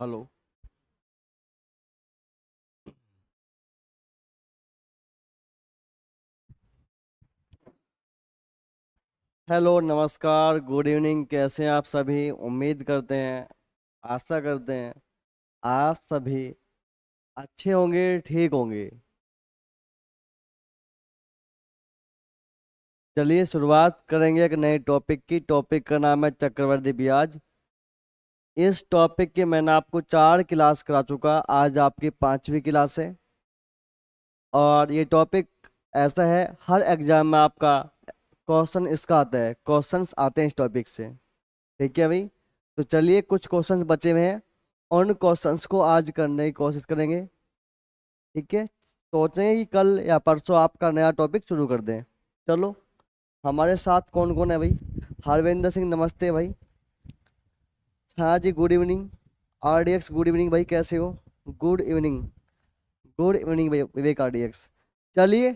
Hello. Hello, नमस्कार, good evening. कैसे हैं आप सभी? उम्मीद करते हैं, आशा करते हैं आप सभी अच्छे होंगे, ठीक होंगे। चलिए शुरुआत करेंगे एक नए टॉपिक की। टॉपिक का नाम है चक्रवृद्धि ब्याज। इस टॉपिक की मैंने आपको 4 क्लास करा चुका, आज आपकी 5वीं क्लास है। और ये टॉपिक ऐसा है, हर एग्जाम में आपका क्वेश्चन इसका आता है, क्वेश्चंस आते हैं इस टॉपिक से। ठीक है भाई। तो चलिए, कुछ क्वेश्चंस बचे हुए हैं, उन क्वेश्चंस को आज करने की कोशिश करेंगे। ठीक है। सोचें कि कल या परसों आपका नया टॉपिक शुरू कर दें। चलो, हमारे साथ कौन कौन है भाई? हरविंदर सिंह, नमस्ते भाई। हाँ जी, good evening. RDX, good evening भाई, कैसे हो? Good evening. गुड इवनिंग भाई विवेक आरडीएक्स। चलिए,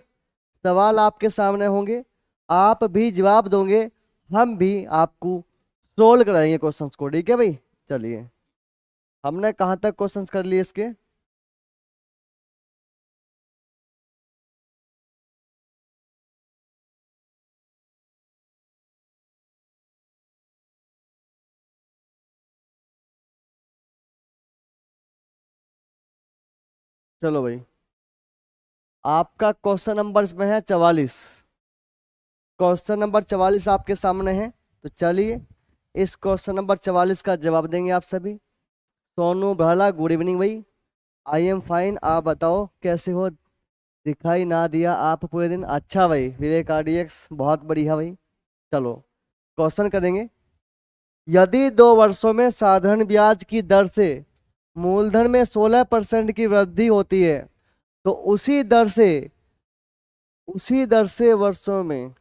सवाल आपके सामने होंगे, आप भी जवाब दोगे, हम भी आपको सोल्व कराएंगे क्वेश्चंस को। ठीक है भाई। चलिए, हमने कहाँ तक क्वेश्चंस कर लिए इसके? चलो भाई, आपका क्वेश्चन नंबर इसमें है 44। क्वेश्चन नंबर 44 आपके सामने है। तो चलिए, इस क्वेश्चन नंबर 44 का जवाब देंगे आप सभी। सोनू भाला, गुड इवनिंग भाई। आई एम फाइन, आप बताओ कैसे हो? दिखाई ना दिया आप पूरे दिन। अच्छा भाई, विवेक आरडीएक्स, बहुत बढ़िया भाई। चलो, क्वेश्चन करेंगे। यदि 2 वर्षों में साधारण ब्याज की दर से मूलधन में 16% की वृद्धि होती है, तो उसी दर से वर्षों में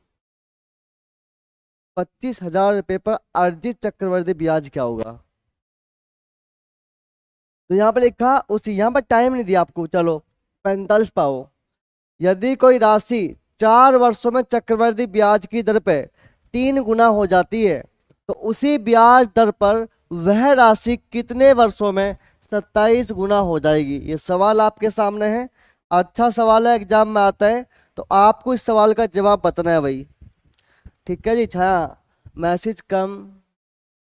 25,000 रुपये पर अर्जित चक्रवर्ती ब्याज क्या होगा? तो यहाँ पर लिखा, उसी यहाँ पर टाइम नहीं दिया आपको। चलो, 45 पाओ। यदि कोई राशि 4 वर्षों में चक्रवर्ती ब्याज की दर पे 3 गुना हो जाती है, तो उसी ब्याज दर पर वह राशि कितने वर्षों में 27 गुना हो जाएगी? ये सवाल आपके सामने है। अच्छा सवाल है, एग्जाम में आता है। तो आपको इस सवाल का जवाब बताना है भाई। ठीक है जी। छाया, मैसेज कम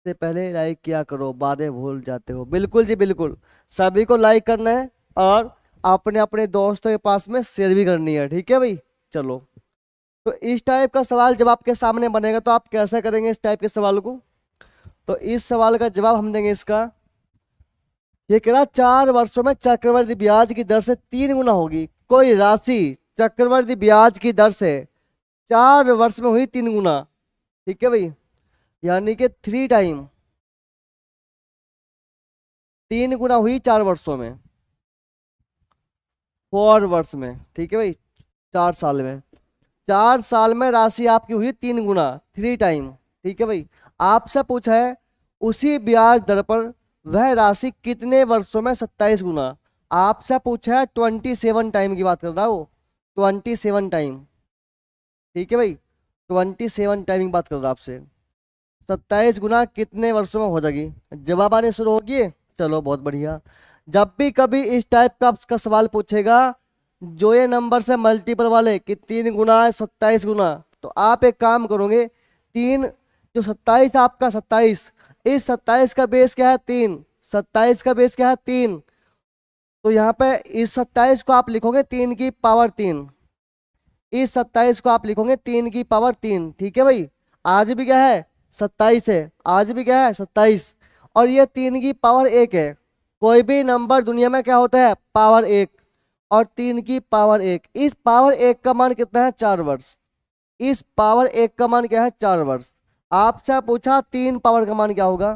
से पहले लाइक किया करो, बातें भूल जाते हो। बिल्कुल जी, बिल्कुल। सभी को लाइक करना है और अपने अपने दोस्तों के पास में शेयर भी करनी है। ठीक है भाई। चलो, तो इस टाइप का सवाल जब आपके सामने बनेगा तो आप कैसे करेंगे इस टाइप के सवाल को? तो इस सवाल का जवाब हम देंगे इसका। ये कह रहा, 4 वर्षों में चक्रवृद्धि ब्याज की दर से 3 गुना होगी। कोई राशि चक्रवृद्धि ब्याज की दर से 4 वर्ष में हुई 3 गुना। ठीक है भाई, यानी कि 3 टाइम, 3 गुना हुई 4 वर्षों में, 4 वर्ष में। ठीक है भाई, 4 साल में। 4 साल में राशि आपकी हुई 3 गुना, 3 टाइम। ठीक है भाई। आपसे पूछा है उसी ब्याज दर पर वह राशि कितने वर्षों में 27 गुना। आपसे पूछा है 27 टाइम की बात कर रहा हूँ, 27 टाइम। ठीक है भाई, 27 टाइम की बात कर रहा हूँ आपसे। 27 गुना कितने वर्षों में हो जाएगी? जवाब आने शुरू होगी। चलो, बहुत बढ़िया। जब भी कभी इस टाइप का आपका सवाल पूछेगा, जो ये नंबर से मल्टीपल वाले कि 3 गुना है 27 गुना, तो आप एक काम करोगे। तीन, जो 27 आपका 27, इस 27 का बेस क्या है? 3। 27 का बेस क्या है? 3। तो यहाँ पे इस 27 को आप लिखोगे 3 की पावर 3। इस 27 को आप लिखोगे 3 की पावर 3। ठीक है भाई। आज भी क्या है? 27 है। आज भी क्या है? 27। और ये 3 की पावर 1 है। कोई भी नंबर दुनिया में क्या होता है? पावर 1। और 3 की पावर 1, इस पावर 1 का मान कितना है? 4 वर्ष। इस पावर 1 का मान क्या है? 4 वर्ष। आपसे पूछा 3 पावर का मान क्या होगा?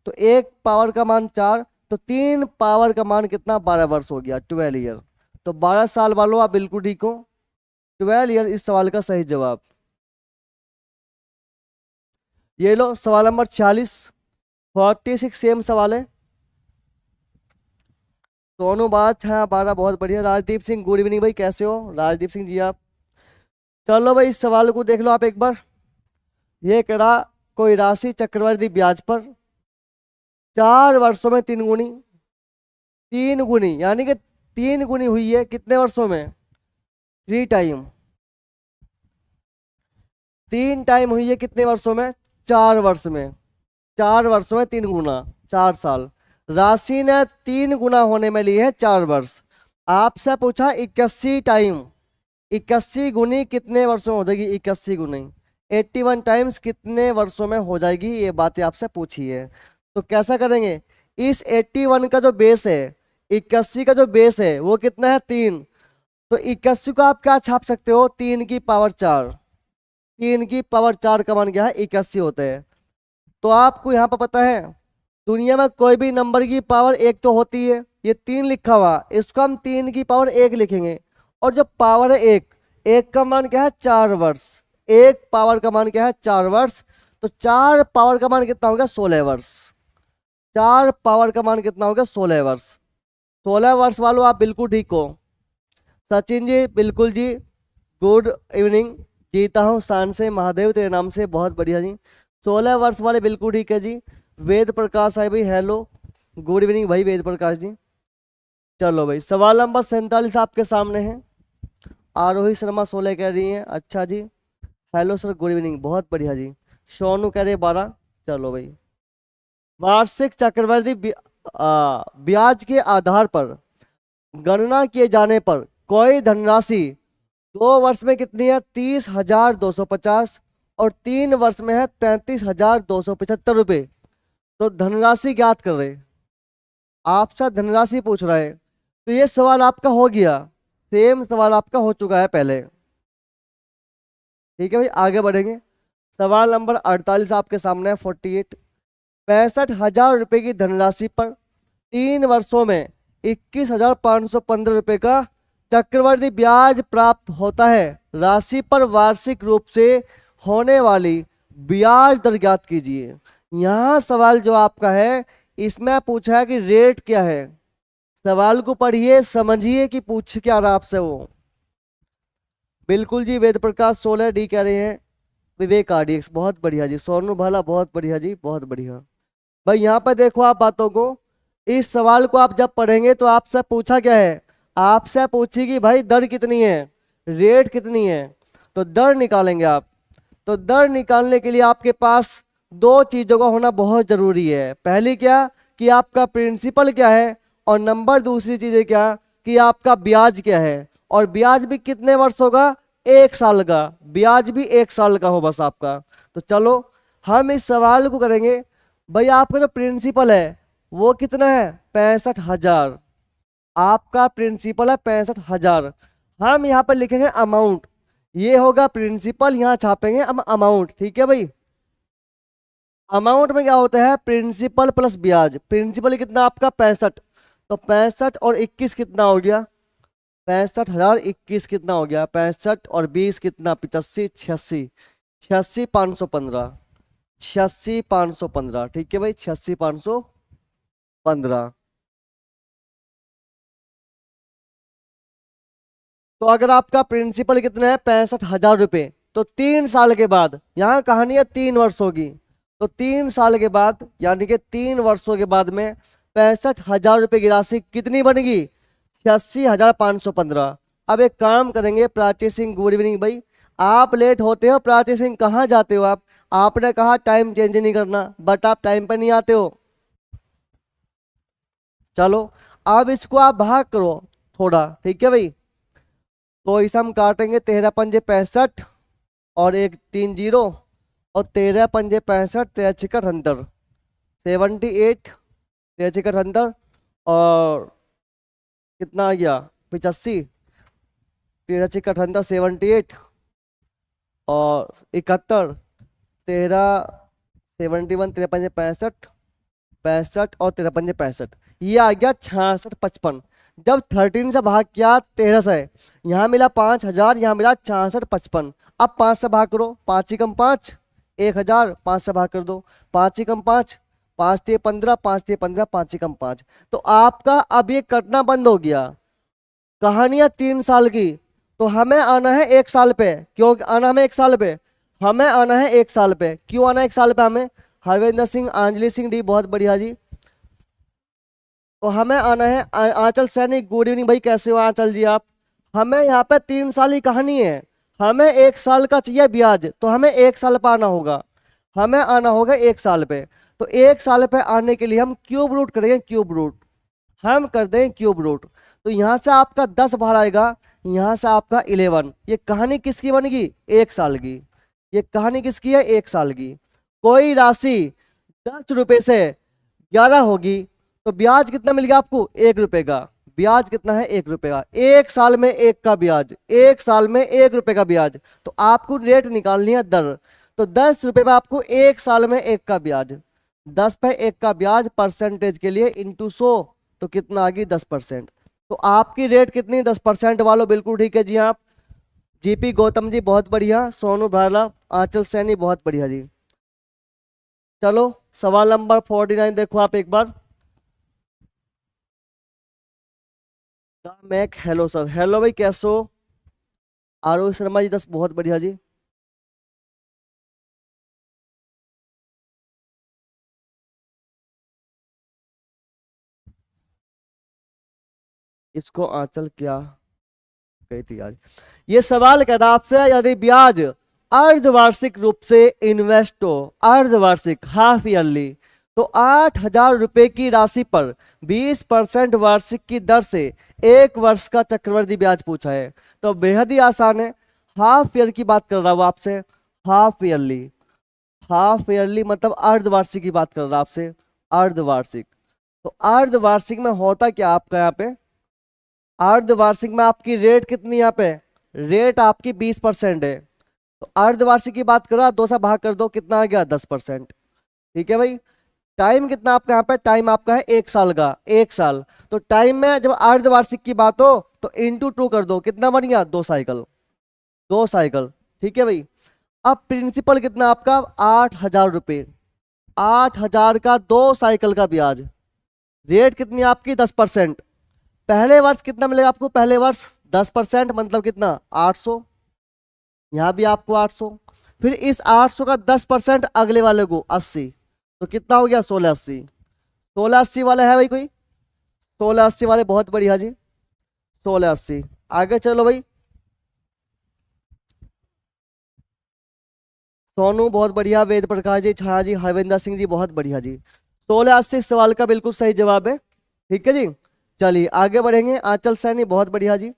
तो 1 पावर का मान 4, तो 3 पावर का मान कितना? 12 वर्ष हो गया, 12 ईयर। तो 12 साल वालों, आप बिल्कुल ठीक हो। 12 ईयर इस सवाल का सही जवाब। ये लो सवाल नंबर 46, 46 सेम सवाल है। दोनों बात, हाँ 12, बहुत बढ़िया। राजदीप सिंह, गुड इवनिंग भाई, कैसे हो राजदीप सिंह जी आप? चलो भाई, इस सवाल को देख लो आप एक बार। ये करा, कोई राशि चक्रवर्ती ब्याज पर 4 वर्षों में 3 गुनी 3 गुनी, यानी कि 3 गुनी हुई है कितने वर्षों में? 3 टाइम। 3 टाइम हुई है कितने वर्षों में? 4 वर्ष में। 4 वर्षों में 3 गुना, 4 साल। राशि ने 3 गुना होने में लिए है 4 वर्ष। आपसे पूछा 81 टाइम, 81 गुनी कितने वर्षों में हो जाएगी? 81 गुनी 81 टाइम्स कितने वर्षों में हो जाएगी? ये बातें आपसे पूछी है। तो कैसा करेंगे? इस 81 का जो बेस है, 81 का जो बेस है वो कितना है? 3। तो 81 को आप क्या छाप सकते हो? 3 की पावर 4। 3 की पावर 4 का मान क्या है? 81 होते हैं। तो आपको यहाँ पर पता है दुनिया में कोई भी नंबर की पावर 1 तो होती है, ये 3 लिखा हुआ, इसको हम 3 की पावर 1 लिखेंगे। और जो पावर है 1, 1 का मान क्या है? 4 वर्ष। 1 पावर का मान क्या है? 4 वर्ष। तो 4 पावर का मान कितना हो गया? 16 वर्ष। 4 पावर का मान कितना हो गया? 16 वर्ष। 16 वर्ष वालों आप बिल्कुल ठीक हो। सचिन जी बिल्कुल जी, गुड इवनिंग। जीता हूँ शान से महादेव तेरे नाम से, बहुत बढ़िया जी। 16 वर्ष वाले बिल्कुल ठीक है जी। वेद प्रकाश है भाई, हेलो, गुड इवनिंग भाई वेद प्रकाश जी। चलो भाई, सवाल नंबर 47 आपके सामने है। आरोही शर्मा 16 कह रही हैं, अच्छा जी। हेलो सर, गुड इवनिंग, बहुत बढ़िया जी। सोनू कह रहे 12। चलो भाई, वार्षिक चक्रवृद्धि ब्याज के आधार पर गणना किए जाने पर कोई धनराशि 2 वर्ष में कितनी है? 30,250 और 3 वर्ष में है 33,275 रुपये। तो धनराशि ज्ञात कर रहे, आपसे धनराशि पूछ रहा है। तो ये सवाल आपका हो गया, सेम सवाल आपका हो चुका है पहले। ठीक है भाई, आगे बढ़ेंगे। सवाल नंबर 48 आपके सामने है, 48। 65,000 रुपये की धनराशि पर 3 वर्षों में 21,515 रुपये का चक्रवृद्धि ब्याज प्राप्त होता है। राशि पर वार्षिक रूप से होने वाली ब्याज दर ज्ञात कीजिए। यहाँ सवाल जो आपका है इसमें पूछा है कि रेट क्या है। सवाल को पढ़िए, समझिए कि पूछ क्या रहा आपसे वो। बिल्कुल जी, वेद प्रकाश 16 डी कह रहे हैं। विवेक आरडीएक्स, बहुत बढ़िया जी। सोनू भाला, बहुत बढ़िया जी, बहुत बढ़िया भाई। यहाँ पर देखो आप बातों को, इस सवाल को आप जब पढ़ेंगे तो आपसे पूछा क्या है? आपसे पूछेगी भाई दर कितनी है, रेट कितनी है। तो दर निकालेंगे आप। तो दर निकालने के लिए आपके पास 2 चीजों का होना बहुत जरूरी है। पहली क्या कि आपका प्रिंसिपल क्या है, और नंबर दूसरी चीज है क्या कि आपका ब्याज क्या है। और ब्याज भी कितने वर्ष होगा? 1 साल का। ब्याज भी 1 साल का हो बस आपका। तो चलो हम इस सवाल को करेंगे। भाई आपका जो प्रिंसिपल है वो कितना है? 65,000। आपका प्रिंसिपल है 65,000। हम यहाँ पर लिखेंगे अमाउंट, ये होगा प्रिंसिपल, यहाँ छापेंगे हम अमाउंट। ठीक है भाई, अमाउंट में क्या होता है? प्रिंसिपल प्लस ब्याज। प्रिंसिपल कितना आपका? 65। तो 65 और 21 कितना हो गया? 65,000, 21 कितना हो गया? 65 और 20 कितना? 85, 86, 86,515, 86,515। ठीक है भाई, 86,515। तो अगर आपका प्रिंसिपल कितना है? 65,000 रुपये। तो 3 साल के बाद, यहाँ कहानी है 3 वर्ष होगी, तो 3 साल के बाद यानी कि 3 वर्षों के बाद में 65,000 रुपये की राशि कितनी बनेगी? 86,515। अब एक काम करेंगे, प्राची सिंह गुड इवनिंग भाई। आप लेट होते हो, प्राची सिंह कहाँ जाते हो आप? आपने कहा टाइम चेंज नहीं करना, बट आप टाइम पर नहीं आते हो। चलो अब इसको आप भाग करो थोड़ा, ठीक है भाई। तो इसे हम काटेंगे, 13 पंजे 65 और 1 3 0, और 13 पंजे 65, 13 छिका 78, 78, 13 छिका 78, और कितना आ गया? 85, 13 छिका 78, 78 और 71, 13 71, 13 पंजे 65, 65 और 13 पंजे 65, ये आ गया 66 55। जब 13 से भाग किया 13 से, यहाँ मिला 5,000, यहाँ मिला 66 55। अब 5 से भाग करो, 5 ही कम 5, 1,000। 5 से भाग कर दो, 5 ही कम 5, 5 ते 15, 5 ते 15, 5 ही कम 5। तो आपका अब ये कटना बंद हो गया। कहानियां 3 साल की, तो हमें आना है 1 साल पे। क्यों आना हमें 1 साल पे? हमें आना है 1 साल पे। क्यों आना 1 साल पे हमें? हरविंदर सिंह, अंजलि सिंह डी, बहुत बढ़िया जी। तो हमें आना है आंचल सैनी। गुड इवनिंग भाई, कैसे हो आंचल जी आप? हमें यहाँ पे 3 साल की कहानी है, हमें 1 साल का चाहिए ब्याज, तो हमें 1 साल पे आना होगा, हमें आना होगा 1 साल पे। तो 1 साल पे आने के लिए हम क्यूब रूट करेंगे, क्यूब रूट हम कर दें क्यूब रूट। तो यहाँ से आपका 10 बाहर आएगा, यहाँ से आपका 11। ये कहानी किसकी बनेगी? 1 साल की। ये कहानी किसकी है? 1 साल की। कोई राशि 10 रुपए से 11 होगी, तो ब्याज कितना मिल गया आपको? 1 रुपए का। ब्याज कितना है? 1 रुपए का। 1 साल में 1 का ब्याज, 1 साल में 1 रुपए का ब्याज। तो आपको रेट निकालनी है दर। तो 10 रुपए पे आपको 1 साल में 1 का ब्याज, 10 पे 1 का ब्याज परसेंटेज के लिए इंटू 100, तो कितना आ गई? 10%। तो आपकी रेट कितनी? 10% वालों, बिल्कुल ठीक है जी। आप जीपी गौतम जी बहुत बढ़िया, सोनू भाला, आंचल सैनी बहुत बढ़िया जी। चलो सवाल नंबर 49 देखो आप एक बार। मैक हेलो सर, हेलो भाई कैसे हो? आरोही शर्मा जी 10 बहुत बढ़िया जी। इसको आंचल क्या कही थी आज? ये सवाल कहता आपसे, यदि ब्याज अर्धवार्षिक रूप से इन्वेस्ट हो, अर्धवार्षिक हाफ ईयरली, तो 8,000 रुपए की राशि पर 20% वार्षिक की दर से 1 वर्ष का चक्रवृद्धि ब्याज पूछा है। तो बेहद ही आसान है, हाफ ईयर की बात कर रहा हूं आपसे, हाफ ईयरली। हाफ ईयरली मतलब अर्धवार्षिक की बात कर रहा हूं आपसे, अर्धवार्षिक। तो अर्धवार्षिक में होता क्या आपका यहाँ पे? अर्धवार्षिक में आपकी रेट कितनी? यहाँ पे रेट आपकी 20% है। तो अर्धवार्षिक की बात करो, 2 से भाग कर दो, कितना आ गया? 10%। ठीक है भाई। टाइम कितना आपका यहाँ पे? टाइम आपका है 1 साल का, 1 साल। तो टाइम में जब अर्धवार्षिक की बात हो तो इंटू 2 कर दो, कितना बन गया? 2 साइकिल, 2 साइकिल। ठीक है भाई। अब प्रिंसिपल कितना आपका? 8,000 रुपये, 8,000 का 2 साइकिल का ब्याज। रेट कितनी आपकी? 10%। पहले वर्ष कितना मिलेगा आपको? पहले वर्ष 10% मतलब कितना? 800। यहाँ भी आपको 800। फिर इस 800 का 10% अगले वाले को 80, तो कितना हो गया? 1680। 1680 वाला है भाई कोई? 1680 वाले बहुत बढ़िया जी, 1680। आगे चलो भाई। सोनू बहुत बढ़िया, वेद प्रकाश जी, छाया जी, हरविंदर सिंह जी बहुत बढ़िया जी। 1680 सवाल का बिल्कुल सही जवाब है। ठीक है जी। चलिए आगे बढ़ेंगे। आंचल सैनी बहुत बढ़िया जी।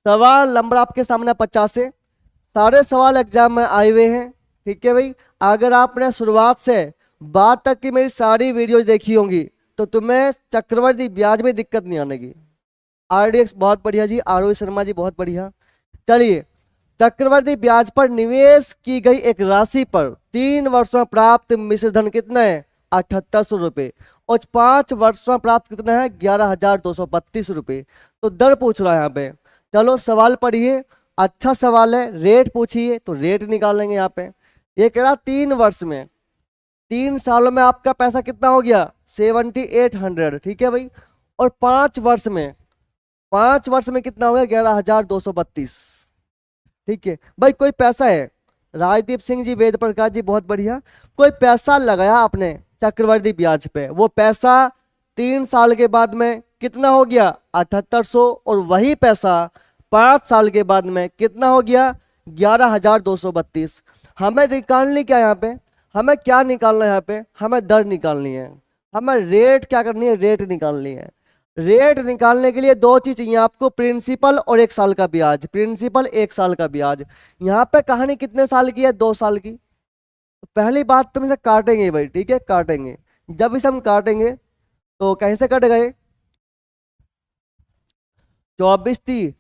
सवाल नंबर आपके सामने 50 है। सारे सवाल एग्जाम में आए हुए हैं। ठीक है भाई। अगर आपने शुरुआत से बाद तक की मेरी सारी वीडियोज देखी होंगी तो तुम्हें चक्रवृद्धि ब्याज में दिक्कत नहीं आनेगी। आरडीएक्स बहुत बढ़िया जी, आरोही शर्मा जी बहुत बढ़िया। चलिए, चक्रवृद्धि ब्याज पर निवेश की गई एक राशि पर 3 वर्षों में प्राप्त मिश्र धन कितना है? 7800 रुपये। और 5 वर्षों में प्राप्त कितना है? 11,232 रुपये। तो दर पूछ रहा है यहाँ पे। चलो सवाल पढ़िए, अच्छा सवाल है। रेट पूछिए तो रेट निकालेंगे यहाँ पे। ये कह रहा 3 वर्ष में, 3 सालों में आपका पैसा कितना हो गया? 7800। ठीक है भाई। और 5 वर्ष में, 5 वर्ष में कितना हो गया? 11,232। ठीक है भाई। कोई पैसा है, राजदीप सिंह जी, वेद प्रकाश जी बहुत बढ़िया। कोई पैसा लगाया आपने चक्रवृद्धि ब्याज पे, वो पैसा 3 साल के बाद में कितना हो गया? 7800। और वही पैसा 5 साल के बाद में कितना हो गया? 11,232। हमें निकालनी क्या यहाँ पे? हमें क्या निकालना है यहाँ पे? हमें दर निकालनी है। हमें रेट क्या करनी है? रेट निकालनी है। रेट निकालने के लिए 2 चीज चाहिए आपको, प्रिंसिपल और 1 साल का ब्याज। प्रिंसिपल 1 साल का ब्याज। यहाँ पे कहानी कितने साल की है? 2 साल की। तो पहली बात तुम इसे काटेंगे भाई, ठीक है, काटेंगे। जब इसे हम काटेंगे तो कैसे कट गए? 24 थी,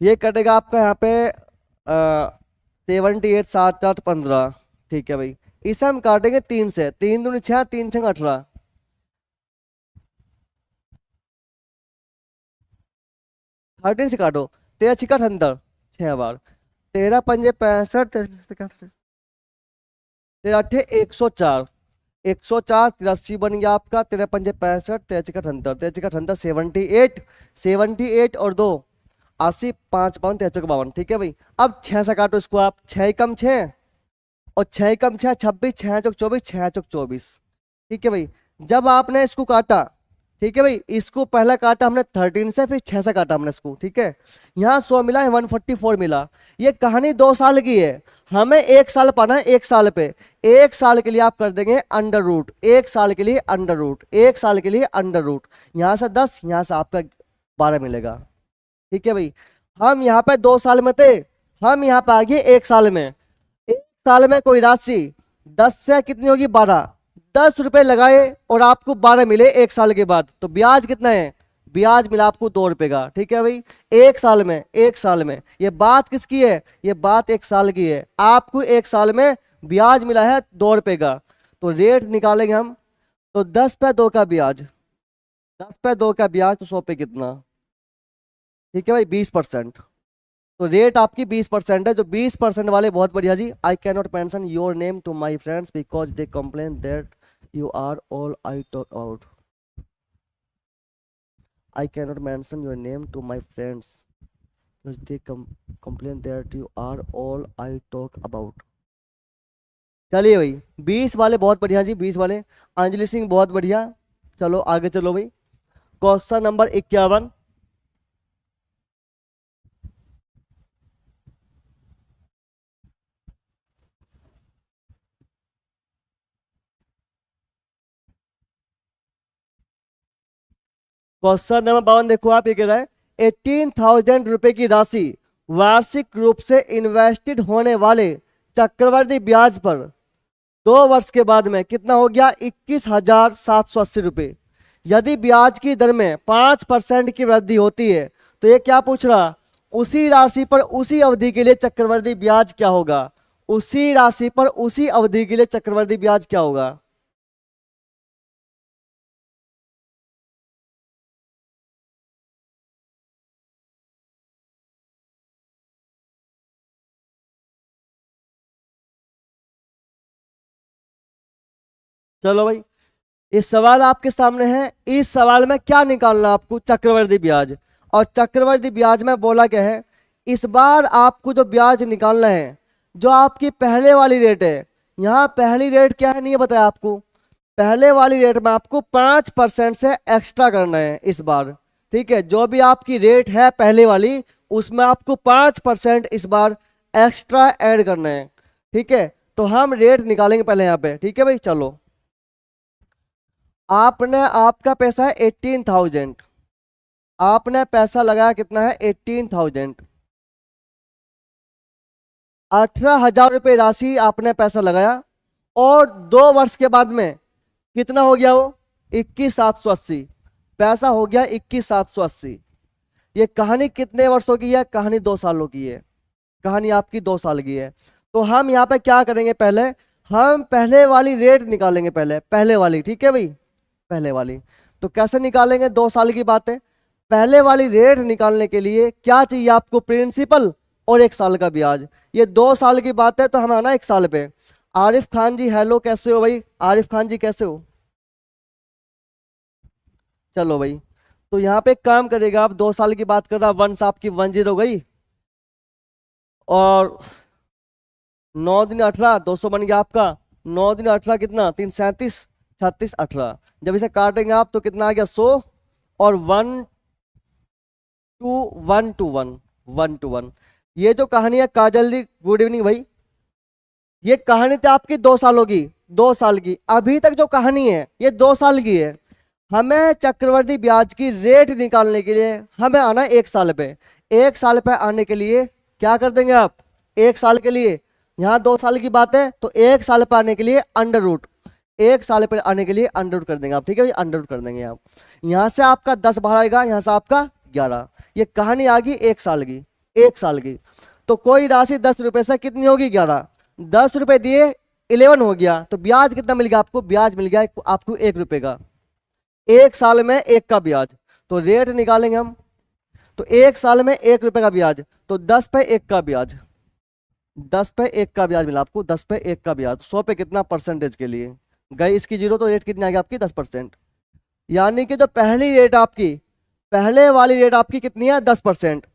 ये कटेगा आपका यहाँ पे 78, 7, 8, 15। ठीक है भाई। इसे हम काटेंगे 3 से, 3 दूनी 6, 3 6 18। 13 से काटो, 13 छिका 78, 6 बार। 13 पंजे 65, 13 अट्ठे 104, 104, 83 बन गया आपका। 13 पंजे 65, 13 छिका 78, 13 छिका 78, 78, 78 और 2 80, 5 52, 13 चौक 52। ठीक है भाई। अब 6 से काटो इसको आप, 6 कम 6 और 6 कम 6 26, 6 चौक 24, 6 चौक 24। ठीक है भाई। जब आपने इसको काटा ठीक है भाई, इसको पहला काटा हमने 13 से, फिर 6 से काटा हमने इसको, ठीक है। यहाँ 100 मिला है, 144 मिला। ये कहानी 2 साल की है, हमें 1 साल पाना है, 1 साल पे। 1 साल के लिए आप कर देंगे अंडर रूट, 1 साल के लिए अंडर रूट, 1 साल के लिए अंडर रूट। यहाँ से 10, यहाँ से आपका 12 मिलेगा, ठीक है भाई। हम यहाँ पे 2 साल में थे, हम यहाँ पे आ गए 1 साल में। 1 साल में कोई राशि 10 से कितनी होगी, 12। 10 रुपए लगाए और आपको 12 मिले 1 साल के बाद, तो ब्याज कितना है, ब्याज मिला आपको 2 रुपए का, ठीक है भाई। 1 साल में, 1 साल में, ये बात किसकी है, ये बात 1 साल की है। आपको 1 साल में ब्याज मिला है 2 रुपए का, तो रेट निकालेंगे हम। तो 10 पे 2 का ब्याज, 10 पे 2 का ब्याज, तो 100 पे कितना, ठीक है भाई, 20%। तो रेट आपकी 20% है। जो 20% वाले, बहुत बढ़िया जी। I can not mention your name to my friends because they complain that you are all I talk out. I can not mention your name to my friends because they complain that you are all I talk about. चलिए भाई, 20 वाले बहुत बढ़िया जी, 20 वाले। अंजलि सिंह बहुत बढ़िया। चलो आगे चलो भाई, क्वेश्चन नंबर 51। क्वेश्चन नंबर 52 देखो आप, ये कह रहा है 18,000 रुपए की राशि वार्षिक रूप से इन्वेस्टेड होने वाले चक्रवृद्धि ब्याज पर 2 वर्ष के बाद में कितना हो गया, 21,780 रुपए। यदि ब्याज की दर में 5% की वृद्धि होती है, तो ये क्या पूछ रहा, उसी राशि पर उसी अवधि के लिए चक्रवृद्धि ब्याज क्या होगा, उसी राशि पर उसी अवधि के लिए चक्रवृद्धि ब्याज क्या होगा। चलो भाई, इस सवाल आपके सामने है। इस सवाल में क्या निकालना आपको, चक्रवृद्धि ब्याज। और चक्रवृद्धि ब्याज में बोला क्या है, इस बार आपको जो ब्याज निकालना है, जो आपकी पहले वाली रेट है, यहाँ पहली रेट क्या है नहीं बताया आपको। पहले वाली रेट में आपको 5% से एक्स्ट्रा करना है इस बार, ठीक है। जो भी आपकी रेट है पहले वाली, उसमें आपको 5% इस बार एक्स्ट्रा ऐड करना है, ठीक है। तो हम रेट निकालेंगे पहले यहाँ पे, ठीक है भाई। चलो, आपने, आपका पैसा है 18,000, आपने पैसा लगाया कितना है, 18,000। 18,000 रुपये राशि आपने पैसा लगाया, और 2 वर्ष के बाद में कितना हो गया वो, 21,780 पैसा हो गया, 21,780। ये कहानी कितने वर्षों की है, कहानी 2 सालों की है, कहानी आपकी 2 साल की है। तो हम यहाँ पे क्या करेंगे, पहले हम पहले वाली रेट निकालेंगे, पहले वाली, ठीक है भाई, पहले वाली। तो कैसे निकालेंगे, 2 साल की बात है। पहले वाली रेट निकालने के लिए क्या चाहिए आपको, प्रिंसिपल और 1 साल का ब्याज। ये 2 साल की बात है, तो हम आना 1 साल पे। आरिफ खान जी हेलो, कैसे हो भाई, आरिफ खान जी कैसे हो। चलो भाई, तो यहाँ पे एक काम करेगा, आप 2 साल की बात कर रहा, 1 आपकी 10 गई, और 9 दिन 18, 200 बन गया आपका। 9 दिन 18 कितना, 3 37, 36 18। जब इसे काटेंगे आप तो कितना आ गया, 100, और 1 to 1 ये जो कहानी है, काजल जी गुड इवनिंग भाई, ये कहानी थी आपकी 2 सालों की, 2 साल की। अभी तक जो कहानी है ये 2 साल की है। हमें चक्रवृद्धि ब्याज की रेट निकालने के लिए हमें आना है 1 साल पे। 1 साल पे आने के लिए क्या कर देंगे आप, 1 साल के लिए, यहाँ 2 साल की बात है, तो 1 साल पे आने के लिए अंडर रूट, 1 साल पे आने के लिए अंडर रूट कर देंगे आप, ठीक है भाई, अंडर रूट कर देंगे आप। यहाँ से आपका 10 बाहर आएगा, यहाँ से आपका 11। ये कहानी आ गई 1 साल की, 1 साल की। तो कोई राशि 10 रुपए से कितनी होगी, 11। 10 रुपए दिए, 11 हो गया, तो ब्याज कितना मिल गया आपको, ब्याज मिल गया आपको 1 रुपए का। 1 साल में 1 का ब्याज, तो रेट निकालेंगे हम। तो 1 साल में 1 रुपए का ब्याज, तो 10 पे 1 का ब्याज, 10 पे 1 का ब्याज मिला आपको, 10 पे 1 का ब्याज। 100 पे कितना, परसेंटेज के लिए गई इसकी 0, तो रेट कितनी आ गई आपकी, 10%। यानी कि जो पहली रेट आपकी, पहले वाली रेट आपकी कितनी है, 10%।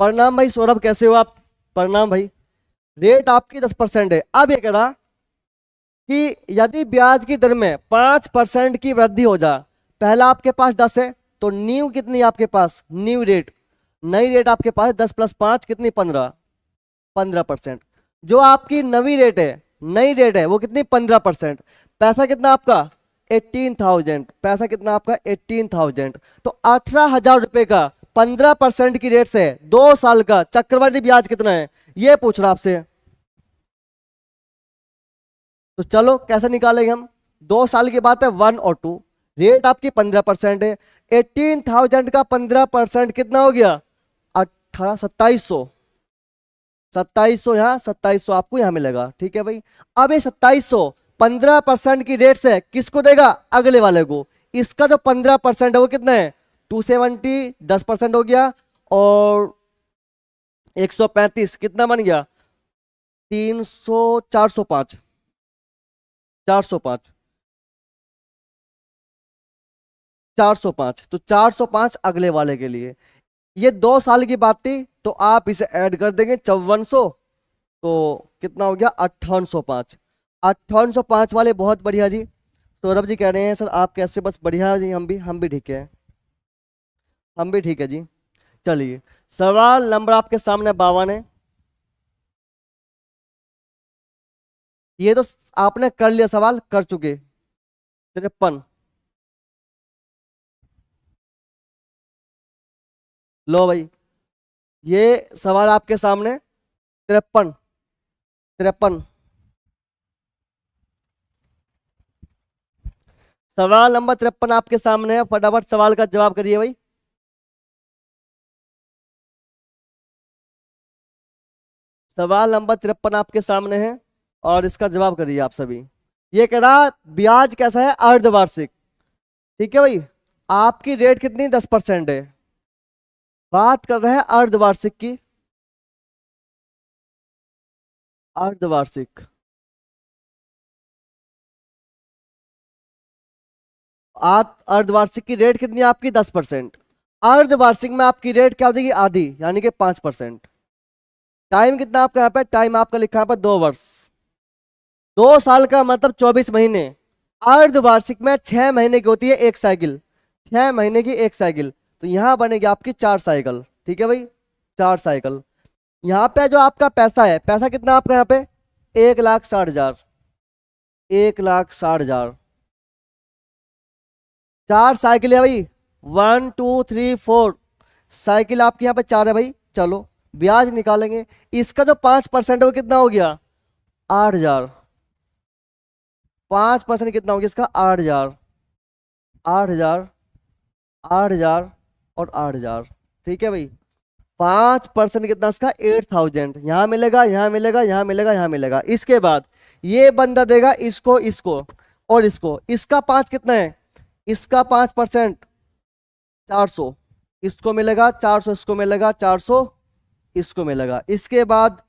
प्रणाम भाई सौरभ, कैसे हो आप, प्रणाम भाई। रेट आपकी 10% है। अब ये कह रहा कि यदि ब्याज की दर में 5% की वृद्धि हो जाए, पहला आपके पास 10 है, तो न्यू कितनी है आपके पास, न्यू रेट, नई रेट आपके पास है 10 + 5 कितनी, 15%। जो आपकी नवी रेट है, नई रेट है, वो कितनी, 15%। पैसा कितना आपका, 18,000। पैसा कितना आपका, 18,000। तो 18,000 रुपए का 15% की रेट से 2 साल का चक्रवृद्धि ब्याज कितना है, ये पूछ रहा आपसे। तो चलो कैसे निकालेंगे हम, 2 साल की बात है, 1 और 2, रेट आपकी 15% है, 18,000 का 15% कितना हो गया, 27,000। 2700 यहाँ, 2700 आपको यहाँ मिलेगा, ठीक है भाई। अब ये 2700 15% की रेट से किसको देगा, अगले वाले को। इसका जो 15% है वो कितना है, 270, 10% हो गया, और 135 कितना बन गया, 300, 405, 405, 405। तो 405 अगले वाले के लिए। ये 2 साल की बात थी, तो आप इसे ऐड कर देंगे 5400, तो कितना हो गया, 5805। 5805 वाले, बहुत बढ़िया जी। सौरभ जी कह रहे हैं सर आप कैसे, बस बढ़िया जी, हम भी ठीक है, हम भी ठीक है जी। चलिए सवाल नंबर आपके सामने 52 है। ये तो आपने कर लिया, सवाल कर चुके, 53। लो भाई, ये सवाल आपके सामने 53, 53। सवाल नंबर 53 आपके सामने है, फटाफट सवाल का जवाब करिए भाई। सवाल नंबर 53 आपके सामने है, और इसका जवाब करिए आप सभी। ये कह रहा ब्याज कैसा है, अर्धवार्षिक, ठीक है भाई। आपकी रेट कितनी, 10% है। बात कर रहे हैं अर्धवार्षिक की, अर्धवार्षिक। आप अर्धवार्षिक की रेट कितनी है आपकी, 10%। अर्धवार्षिक में आपकी रेट क्या हो जाएगी, आधी, यानी कि 5%। टाइम कितना आपका यहाँ पे, टाइम आपका लिखा है यहाँ पे 2 वर्ष, 2 साल का मतलब 24 महीने। अर्धवार्षिक में 6 महीने की होती है एक साइकिल, 6 महीने की एक साइकिल, तो यहां बनेगी आपकी 4 साइकिल, ठीक है भाई, 4 साइकिल। यहाँ पे जो आपका पैसा है, पैसा कितना आपका यहाँ पे, 1,60,000, 1,60,000। 4 साइकिल है भाई, 1 2 3 4 साइकिल आपकी यहाँ पे 4 है भाई। चलो ब्याज निकालेंगे, इसका जो 5% है वो कितना हो गया, 8,000। 5% कितना हो गया इसका, 8,000, 8,000, 8,000 और 8,000, ठीक है भाई। 5% कितना इसका, 8,000। यहां मिलेगा, यहां मिलेगा, यहां मिलेगा, यहां मिलेगा। इसके बाद ये बंदा देगा इसको, इसको और इसको। इसका 5 कितना है, इसका 5% 400, इसको मिलेगा 400, इसको मिलेगा 400, इसको मिलेगा। इसके बाद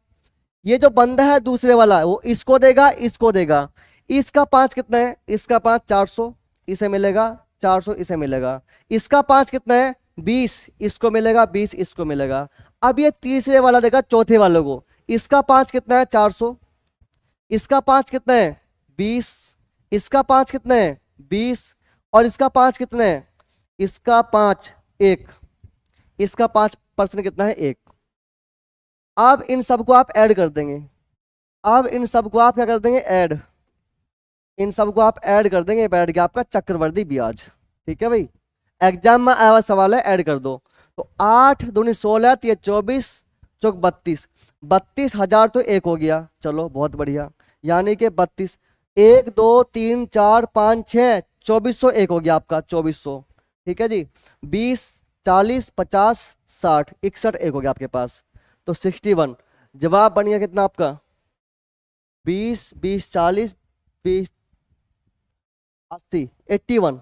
ये जो बंदा है दूसरे वाला, वो इसको देगा, इसको देगा। इसका 5 कितना है, इसका 5 400, इसे मिलेगा 400, इसे मिलेगा। इसका 5 कितना है, 20, इसको मिलेगा 20, इसको मिलेगा। अब ये तीसरे वाला देगा चौथे वालों को, इसका 5 कितना है, 400, इसका 5 कितना है, 20, इसका 5 कितना है, 20, और इसका 5 कितना है, इसका 5 1, इसका 5% कितना है, 1। अब इन सबको आप ऐड कर देंगे, अब इन सबको आप क्या कर देंगे, ऐड, इन सबको आप ऐड कर देंगे, बैठ गया आपका चक्रवर्ती ब्याज, ठीक है भाई। एग्जाम में आया हुआ सवाल है, ऐड कर दो। तो 8 दूनी 16, तो ये 24 चौक 32, 32,000 तो 1 हो गया, चलो बहुत बढ़िया, यानी कि 32, 1 2 3 4 5 6, 2400 1 हो गया आपका, 2400, ठीक है जी। 20 40 50 60 61 1 हो गया आपके पास, तो 61। जवाब बन गया कितना आपका, 20 20 40 20 80, 81,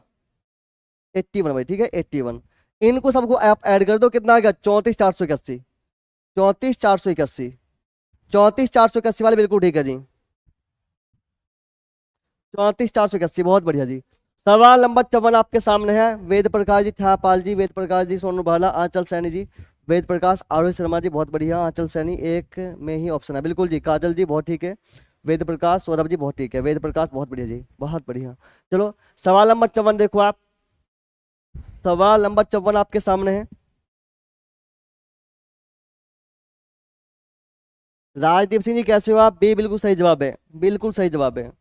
81 भाई, ठीक है 81। इनको सबको आप ऐड कर दो, कितना आ गया, 34,481, 34,481, 34,481 वाले बिल्कुल ठीक है जी, 34,481, बहुत बढ़िया जी। सवाल नंबर 54 आपके सामने है। वेद प्रकाश जी, थापाल जी, वेद प्रकाश जी, सोनू भाला, आंचल सैनी जी, वेद प्रकाश, आरोही शर्मा जी, बहुत बढ़िया। आंचल सैनी एक में ही ऑप्शन है, बिल्कुल जी। काजल जी बहुत ठीक है, वेद प्रकाश, सौरभ जी बहुत ठीक है, वेद प्रकाश बहुत बढ़िया जी, बहुत बढ़िया। चलो सवाल नंबर 54 देखो आप, सवाल नंबर 54 आपके सामने है। राजदीप सिंह जी कैसे हो आप? बी बिल्कुल सही जवाब है, बिल्कुल सही जवाब है।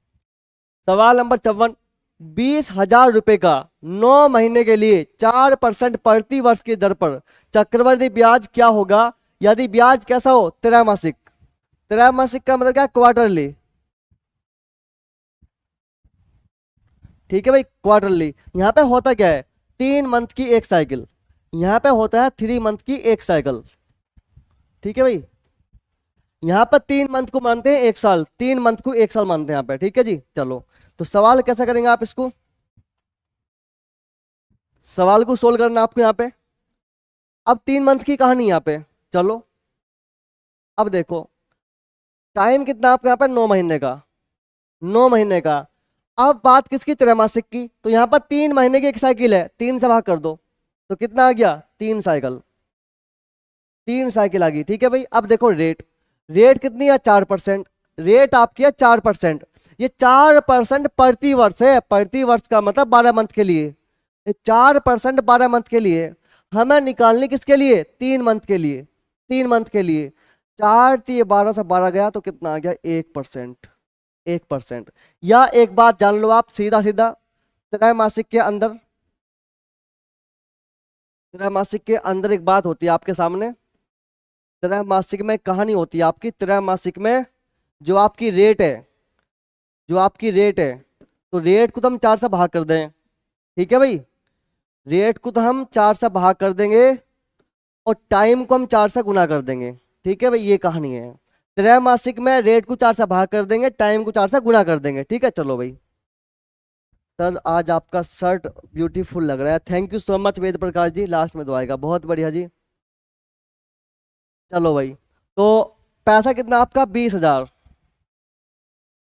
सवाल नंबर 54, 20,000 रुपए का 9 महीने के लिए 4% प्रति वर्ष की दर पर चक्रवृद्धि ब्याज क्या होगा यदि ब्याज कैसा हो? त्रैमासिक। त्रैमासिक का मतलब क्या? क्वार्टरली। ठीक है भाई, क्वार्टरली। यहाँ पे होता क्या है? 3 मंथ की एक साइकिल, यहाँ पे होता है 3 मंथ की एक साइकिल। ठीक है भाई, यहाँ पर 3 मंथ को मानते हैं 1 साल, 3 मंथ को 1 साल मानते हैं यहाँ पे। ठीक है जी, चलो तो सवाल कैसा करेंगे आप इसको? सवाल को सोल्व करना आपको यहाँ पे। अब 3 मंथ की कहानी यहाँ पे, चलो अब देखो, टाइम कितना आपका यहाँ पे? 9 महीने का, 9 महीने का। अब बात किसकी? त्रैमासिक की। तो यहाँ पर 3 महीने की एक साइकिल है, 3 से भाग कर दो तो कितना आ गया? 3 साइकिल, 3 साइकिल आ गई। ठीक है भाई, अब देखो रेट, रेट कितनी है? 4%। रेट आपकी है 4%। ये 4% प्रति वर्ष है, प्रति वर्ष का मतलब 12 मंथ के लिए। ये 4% 12 मंथ के लिए हमें निकालनी किसके लिए? 3 मंथ के लिए, 3 मंथ के लिए। 4 × 12 से 12 गया तो कितना आ गया? 1%, 1%। या एक बात जान लो आप, सीधा सीधा, त्रैमासिक के अंदर, त्रैमासिक के अंदर एक बात होती है आपके सामने। त्रैमासिक में कहानी होती है आपकी, त्रैमासिक में जो आपकी रेट है, जो आपकी रेट है, तो रेट को तो हम 4 से भाग कर दें। ठीक है भाई, रेट को तो हम 4 से भाग कर देंगे और टाइम को हम 4 से गुना कर देंगे। ठीक है भाई, ये कहानी है। त्रैमासिक में रेट को 4 से भाग कर देंगे, टाइम को 4 से गुना कर देंगे। ठीक है, चलो भाई। सर आज आपका शर्ट ब्यूटीफुल लग रहा है, thank you so much Ved Prakash ji, last में दो आएगा, बहुत बढ़िया जी। चलो भाई, तो पैसा कितना आपका? 20,000।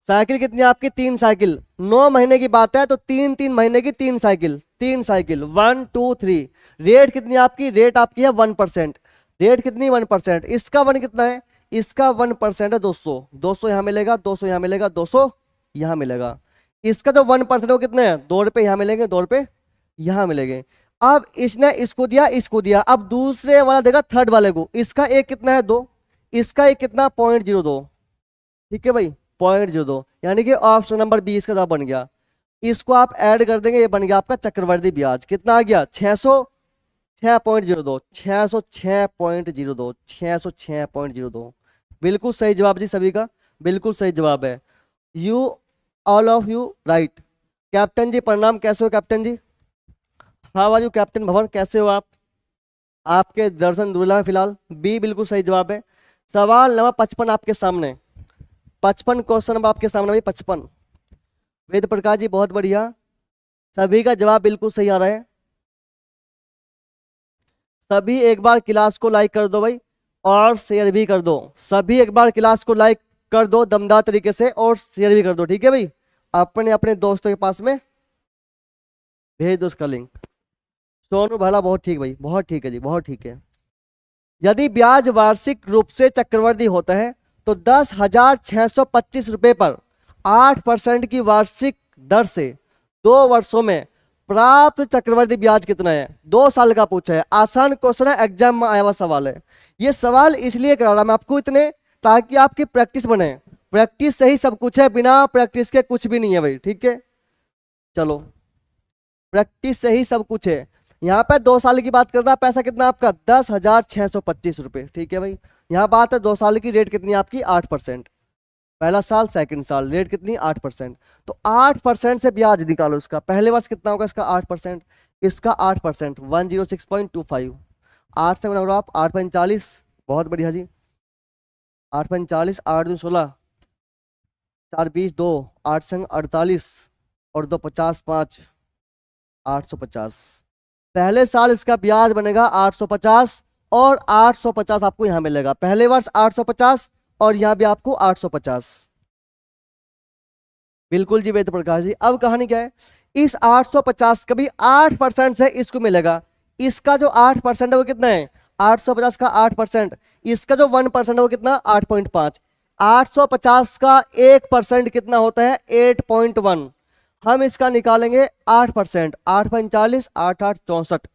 साइकिल कितनी है आपकी? 3 साइकिल। 9 महीने की बात है तो 3 3 महीने की 3 साइकिल, 3 साइकिल, 1 2 3। रेट कितनी है आपकी? रेट आपकी है 1%। रेट कितनी? 1%। इसका वन कितना है? इसका 1% है 200। 200 यहाँ मिलेगा, 200 यहाँ मिलेगा, 200 यहाँ मिलेगा। इसका जो 1% है वो कितने हैं? 2 रुपये यहाँ मिलेंगे, 2 रुपये यहाँ मिलेंगे। अब इसने इसको दिया, इसको दिया, अब दूसरे वाला देगा थर्ड वाले को। इसका एक कितना है? 2। इसका एक कितना? 0.02। ठीक है भाई, 0.02, यानी कि ऑप्शन नंबर 20 का जवाब बन गया। इसको आप ऐड कर देंगे, ये बन गया आपका चक्रवर्ती ब्याज। कितना आ गया? 606.02, 606.02, 606.02। बिल्कुल सही जवाब जी सभी का, बिल्कुल सही जवाब है। You all of you right. Captain ji प्रणाम, कैसे हो captain ji? How are you captain Bhavan, कैसे हो आप? आपके दर्शन दुर्लभ है फिलहाल। बी बिल्कुल सही जवाब है। सवाल नंबर 55 आपके सामने, 55 क्वेश्चन नंबर आपके सामने भाई, 55। वेद प्रकाश जी बहुत बढ़िया, सभी का जवाब बिल्कुल सही आ रहा है। सभी एक बार क्लास को लाइक कर दो भाई, और शेयर भी कर दो। सभी एक बार क्लास को लाइक कर दो दमदार तरीके से, और शेयर भी कर दो। ठीक है भाई, अपने अपने दोस्तों के पास में भेज दो उसका लिंक। सोनू भला बहुत ठीक भाई, बहुत ठीक है जी, बहुत ठीक है। यदि ब्याज वार्षिक रूप से चक्रवृद्धि होता है तो 10,625 रुपए पर 8% की वार्षिक दर से 2 वर्षों में प्राप्त चक्रवृद्धि ब्याज कितना है? 2 साल का पूछा है, आसान क्वेश्चन है, एग्जाम में आया हुआ सवाल है। ये सवाल इसलिए करा रहा मैं आपको इतने, ताकि आपकी प्रैक्टिस बने। प्रैक्टिस से ही सब कुछ है, बिना प्रैक्टिस के कुछ भी नहीं है भाई। ठीक है, चलो प्रैक्टिस से ही सब कुछ है। यहाँ पे 2 साल की बात कर रहा है, पैसा कितना आपका? 10,625 रुपये। ठीक है भाई, यहाँ बात है 2 साल की, रेट कितनी है आपकी? 8%। पहला साल सेकंड साल, रेट कितनी? 8%। तो 8% से ब्याज निकालो इसका। पहले वर्ष कितना होगा इसका? 8%। इसका 8% 106.25। 8 से गुणा करो आप, 8×40, बहुत बढ़िया जी। 8×40, 8×2 16, 4×20 2, 8×48 और 2×50 5, 850। पहले साल इसका ब्याज बनेगा 850, और 850 आपको यहां मिलेगा। पहले वर्ष 850 और यहां भी आपको 850। बिल्कुल जी वेद प्रकाश जी। अब कहानी क्या है? इस 850 का भी 8% से इसको मिलेगा। इसका जो 8% है वो कितना है? 850 का 8%। इसका जो 1% है वो कितना? 8.5। 850 का 1% कितना होता है? 8.1। हम इसका निकालेंगे 8%, 8 × 45, 8 × 8 = 64,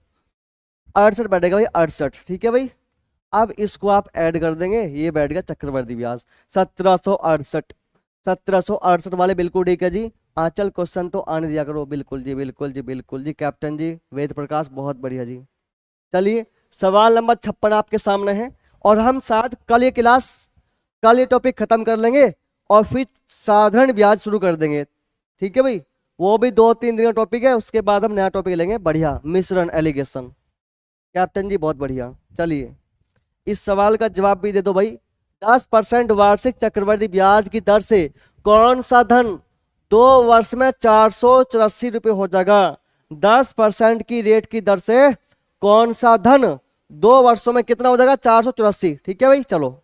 68 बैठेगा भाई, 68। ठीक है भाई, अब इसको आप ऐड कर देंगे, ये बैठ गया चक्रवर्ती ब्याज 1768। 1768 वाले बिल्कुल ठीक है जी। आंचल क्वेश्चन तो आने दिया करो, बिल्कुल जी, बिल्कुल जी, बिल्कुल जी कैप्टन जी, वेद प्रकाश बहुत बढ़िया जी। चलिए सवाल नंबर 56 आपके सामने है, और हम शायद कल ये टॉपिक खत्म कर लेंगे और फिर साधारण ब्याज शुरू कर देंगे। ठीक है भाई, वो भी 2-3 दिन का टॉपिक है, उसके बाद हम नया टॉपिक लेंगे बढ़िया, मिश्रण एलिगेशन। कैप्टन जी बहुत बढ़िया। चलिए इस सवाल का जवाब भी दे दो भाई। 10% वार्षिक चक्रवृद्धि ब्याज की दर से कौन सा धन 2 वर्ष में 484 रुपये हो जाएगा? 10% की रेट की दर से कौन सा धन 2 वर्षों में कितना हो जाएगा? 484। ठीक है भाई, चलो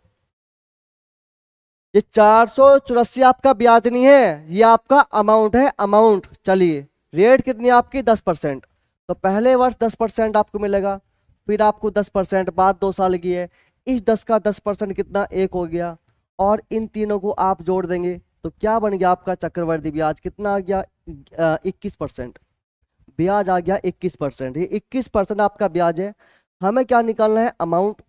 ये 484 आपका ब्याज नहीं है, ये आपका अमाउंट है, अमाउंट। चलिए रेट कितनी है आपकी? 10%। तो पहले वर्ष 10% आपको मिलेगा, फिर आपको 10% बाद 2 साल की है, इस 10 का 10% कितना? 1 हो गया, और इन तीनों को आप जोड़ देंगे तो क्या बन गया आपका चक्रवृद्धि ब्याज? कितना आ गया? 21%। ब्याज आ गया 21%। ये 21% आपका ब्याज है। हमें क्या निकालना है? अमाउंट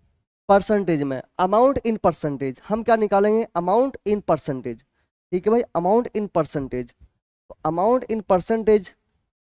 परसेंटेज में, अमाउंट इन परसेंटेज। हम क्या निकालेंगे? Amount in percentage. ठीक है भाई, अमाउंट इन परसेंटेज। तो अमाउंट इन परसेंटेज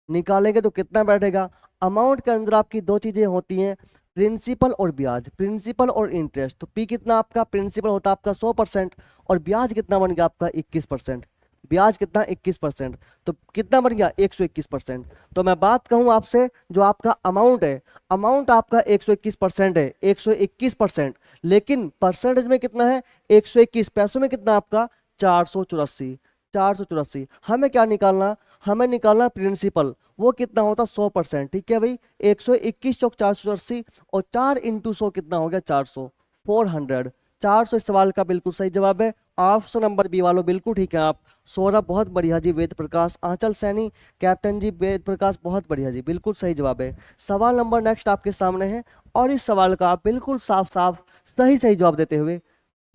निकालेंगे तो कितना बैठेगा? अमाउंट के अंदर आपकी 2 चीजें होती हैं, प्रिंसिपल और ब्याज, प्रिंसिपल और इंटरेस्ट। तो पी कितना आपका? प्रिंसिपल होता है आपका 100%, और ब्याज कितना बन गया आपका? 21%। ब्याज कितना? 21%। तो कितना बन गया? 121%। तो मैं बात कहूं आपसे, जो आपका अमाउंट है, अमाउंट आपका 121% है, 121%, लेकिन परसेंटेज में कितना है? 121। पैसों में कितना आपका? 484। 484। हमें क्या निकालना? हमें निकालना प्रिंसिपल, वो कितना होता? 100%। ठीक है भाई, 121 चौक 480, और 4 × 100 कितना हो गया? 400, 400। 400 इस सवाल का बिल्कुल सही जवाब है। ऑप्शन नंबर बी वालों बिल्कुल ठीक है आप। सौरभ बहुत बढ़िया जी, वेद प्रकाश, आंचल सैनी, कैप्टन जी, वेद प्रकाश बहुत बढ़िया जी, बिल्कुल सही जवाब है। सवाल नंबर नेक्स्ट आपके सामने है, और इस सवाल का आप बिल्कुल साफ साफ सही सही जवाब देते हुए,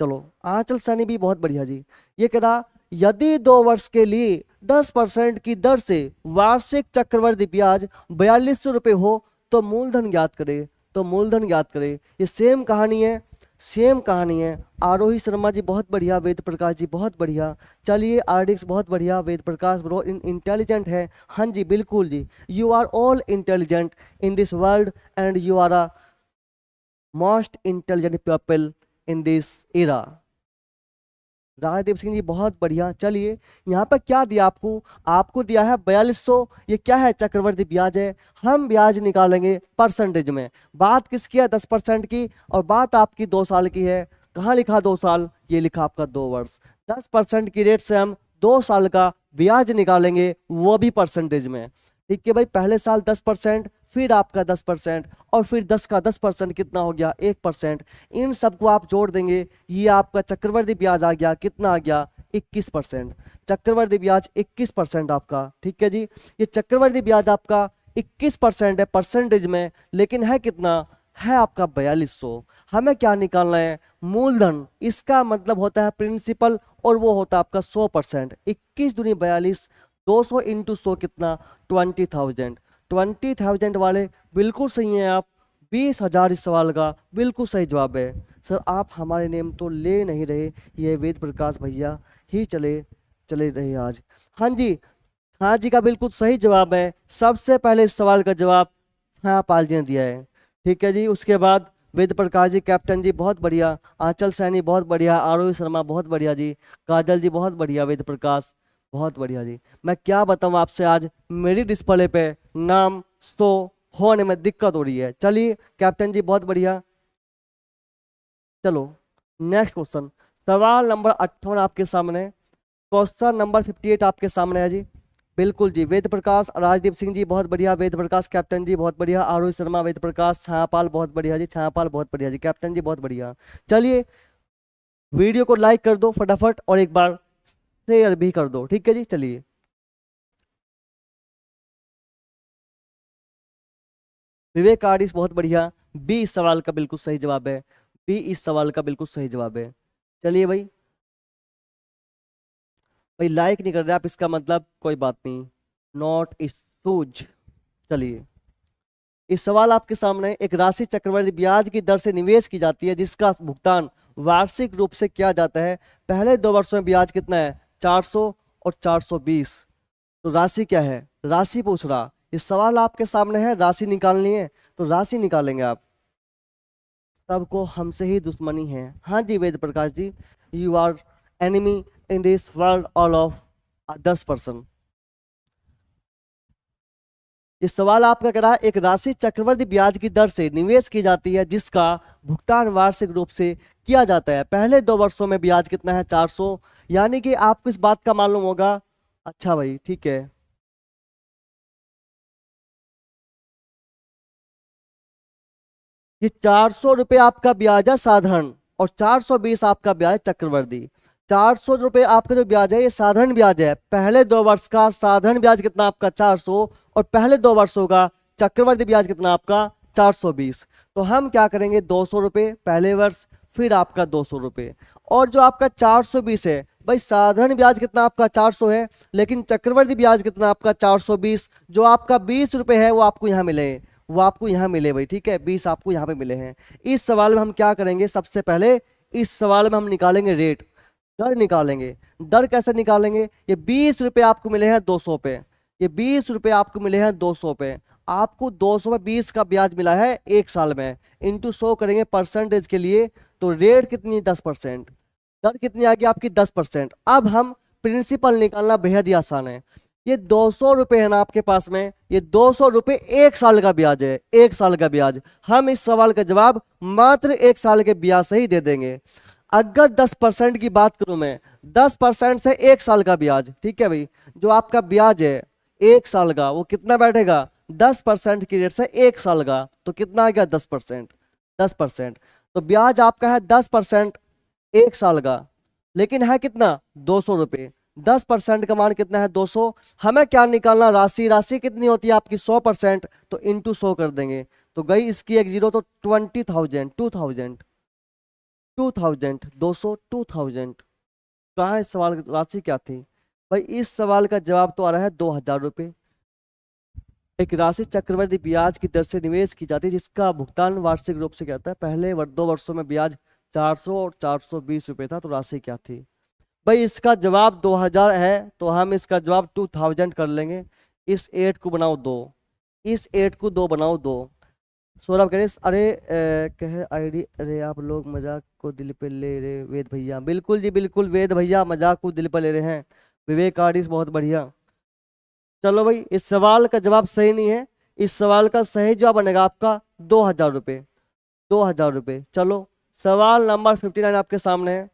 चलो आंचल सैनी भी बहुत बढ़िया जी। ये कह रहा, यदि 2 वर्ष के लिए 10% की दर से वार्षिक चक्रवृद्धि ब्याज 4200 रुपये हो तो मूलधन ज्ञात करे। तो मूलधन ज्ञात करे, ये सेम कहानी है, सेम कहानी है। आरोही शर्मा जी बहुत बढ़िया, वेद प्रकाश जी बहुत बढ़िया। चलिए आरडिक्स बहुत बढ़िया, वेद प्रकाश ब्रो इंटेलिजेंट है। हाँ जी बिल्कुल जी, you are all intelligent in this world, and you are a most intelligent people in this era. Rajdeep Singh ji बहुत बढ़िया। चलिए यहाँ पर क्या दिया आपको? आपको दिया है 4200। ये क्या है? चक्रवृद्धि ब्याज है। हम ब्याज निकालेंगे परसेंटेज में। बात किसकी है? 10% की, और बात आपकी 2 साल की है। कहाँ लिखा 2 साल? ये लिखा आपका 2 वर्ष। 10% की रेट से हम 2 साल का ब्याज निकालेंगे, वो भी परसेंटेज में। ठीक है भाई, पहले साल 10%, फिर आपका 10%, और फिर 10 का 10% कितना हो गया? 1%। इन सबको आप जोड़ देंगे, ये आपका चक्रवृद्धि ब्याज आ गया। कितना आ गया? 21%। चक्रवृद्धि ब्याज 21% आपका। ठीक है जी, ये चक्रवृद्धि ब्याज आपका 21% है परसेंटेज में, लेकिन है कितना? है आपका 4200। हमें क्या निकालना है? मूलधन। इसका मतलब होता है प्रिंसिपल, और वो होता है आपका 100%। 21 दूनी 42, 200 × 100 कितना? 20,000। 20,000 वाले बिल्कुल सही हैं आप। 20,000 इस सवाल का बिल्कुल सही जवाब है। सर आप हमारे नेम तो ले नहीं रहे, ये वेद प्रकाश भैया ही चले चले रहे आज। हाँ जी, हाँ जी का बिल्कुल सही जवाब है। सबसे पहले इस सवाल का जवाब हाँ पाल जी ने दिया है। ठीक है जी, उसके बाद वेद प्रकाश जी, कैप्टन जी बहुत बढ़िया, आंचल सैनी बहुत बढ़िया, आरोही शर्मा बहुत बढ़िया जी, काजल जी बहुत बढ़िया, वेद प्रकाश बहुत बढ़िया जी। मैं क्या बताऊं आपसे, आज मेरी डिस्प्ले पे नाम शो होने में दिक्कत हो रही है। चलिए कैप्टन जी बहुत बढ़िया। चलो नेक्स्ट क्वेश्चन, सवाल नंबर 58 आपके सामने। क्वेश्चन नंबर 58 आपके सामने है जी। बिल्कुल जी, वेद प्रकाश, राजदीप सिंह जी बहुत बढ़िया, वेद प्रकाश कैप्टन जी बहुत बढ़िया, आरोही शर्मा, वेद प्रकाश, छायापाल बहुत बढ़िया जी, छायापाल बहुत बढ़िया जी, कैप्टन जी बहुत बढ़िया। चलिए वीडियो को लाइक कर दो फटाफट, और एक बार शेयर भी कर दो। ठीक है जी, चलिए विवेक आर्टिस्ट बहुत बढ़िया, बी इस सवाल का बिल्कुल सही जवाब है। बी इस सवाल का बिल्कुल सही जवाब है। चलिए भाई भाई लाइक नहीं कर रहे आप, इसका मतलब कोई बात नहीं, नॉट इशूज। चलिए, इस सवाल आपके सामने, एक राशि चक्रवृद्धि ब्याज की दर से निवेश की जाती है जिसका भुगतान वार्षिक रूप से किया जाता है। पहले 2 वर्षों में ब्याज कितना है? 400 और 420। तो राशि क्या है? राशि पूछ रहा। इस सवाल आपके सामने है, राशि निकालनी है, तो राशि निकालेंगे आप। सबको हमसे ही दुश्मनी है। हाँ जी Ved Prakash ji, you are enemy in this world all of 10%। इस सवाल आपका कह रहा है, एक राशि चक्रवृद्धि ब्याज की दर से निवेश की जाती है जिसका भुगतान वार्षिक रूप से किया जाता है। पहले 2 वर्षों में ब्याज कितना है? 400। यानी कि आपको इस बात का मालूम होगा। अच्छा भाई ठीक है, ये 400 रुपये आपका ब्याज है साधारण, और 420 आपका ब्याज चक्रवृद्धि। 400 रुपये आपका जो ब्याज है ये साधारण ब्याज है। पहले 2 वर्ष का साधारण ब्याज कितना आपका? 400। और पहले 2 वर्षों का चक्रवृद्धि ब्याज कितना आपका? 420। तो हम क्या करेंगे, 200 रुपये पहले वर्ष, फिर आपका 200 रुपये। और जो आपका 420 है, भाई साधारण ब्याज कितना आपका? 400 है, लेकिन चक्रवृद्धि ब्याज कितना आपका? 420। जो आपका 20 रुपये है वो आपको यहाँ मिले, वो आपको यहाँ मिले भाई, ठीक है, 20 आपको यहाँ पे मिले हैं। इस सवाल में हम क्या करेंगे, सबसे पहले इस सवाल में हम निकालेंगे रेट, दर निकालेंगे। दर कैसे निकालेंगे? ये 20 रुपये आपको मिले हैं 200 पे, ये 20 रुपये आपको मिले हैं 200 पे। आपको 200 में 20 का ब्याज मिला है 1 साल में, इंटू 100 करेंगे परसेंटेज के लिए, तो रेट कितनी? 10%। दर कितनी आ गई आपकी? 10%। अब हम प्रिंसिपल निकालना बेहद ही आसान है। ये 200 रुपये है ना आपके पास में, ये 200 रुपये 1 साल का ब्याज है, 1 साल का ब्याज। हम इस सवाल का जवाब मात्र 1 साल के ब्याज से ही दे देंगे। अगर 10% की बात करूं मैं, 10% से 1 साल का ब्याज, ठीक है भाई, जो आपका ब्याज है 1 साल का वो कितना बैठेगा? 10% की रेट से 1 साल का, तो कितना आ गया? 10%। 10%, तो ब्याज आपका है 10% 1 साल का, लेकिन है कितना? 200 रुपये। 10% का मान कितना है? 200। हमें क्या निकालना? राशि। राशि कितनी होती है आपकी? 100%, तो इंटू 100 कर देंगे, तो गई इसकी एक जीरो, तो 20,000, 2000, 2000, 200, 2000। कहाँ है सवाल? राशि क्या थी भाई? इस सवाल का जवाब तो आ रहा है 2000 रुपये। एक राशि चक्रवृद्धि ब्याज की दर से निवेश की जाती है जिसका भुगतान वार्षिक रूप से किया जाता है। पहले 2 वर्षों में ब्याज 400 और 420 रुपये था, तो राशि क्या थी भाई? इसका जवाब 2000 है, तो हम इसका जवाब 2000 कर लेंगे। इस 8 को बनाओ 2, इस 8 को 2 बनाओ 2। सौरभ कह रहे अरे कहे आईडी, अरे आप लोग मजाक को दिल पे ले रहे वेद भैया। बिल्कुल जी बिल्कुल वेद भैया, मजाक को दिल पे ले रहे हैं। विवेक आर्टिस्ट बहुत बढ़िया। चलो भाई, इस सवाल का जवाब सही नहीं है। इस सवाल का सही जवाब बनेगा आपका 2000 रुपये, 2000 रुपये। चलो, सवाल नंबर 59 आपके सामने है।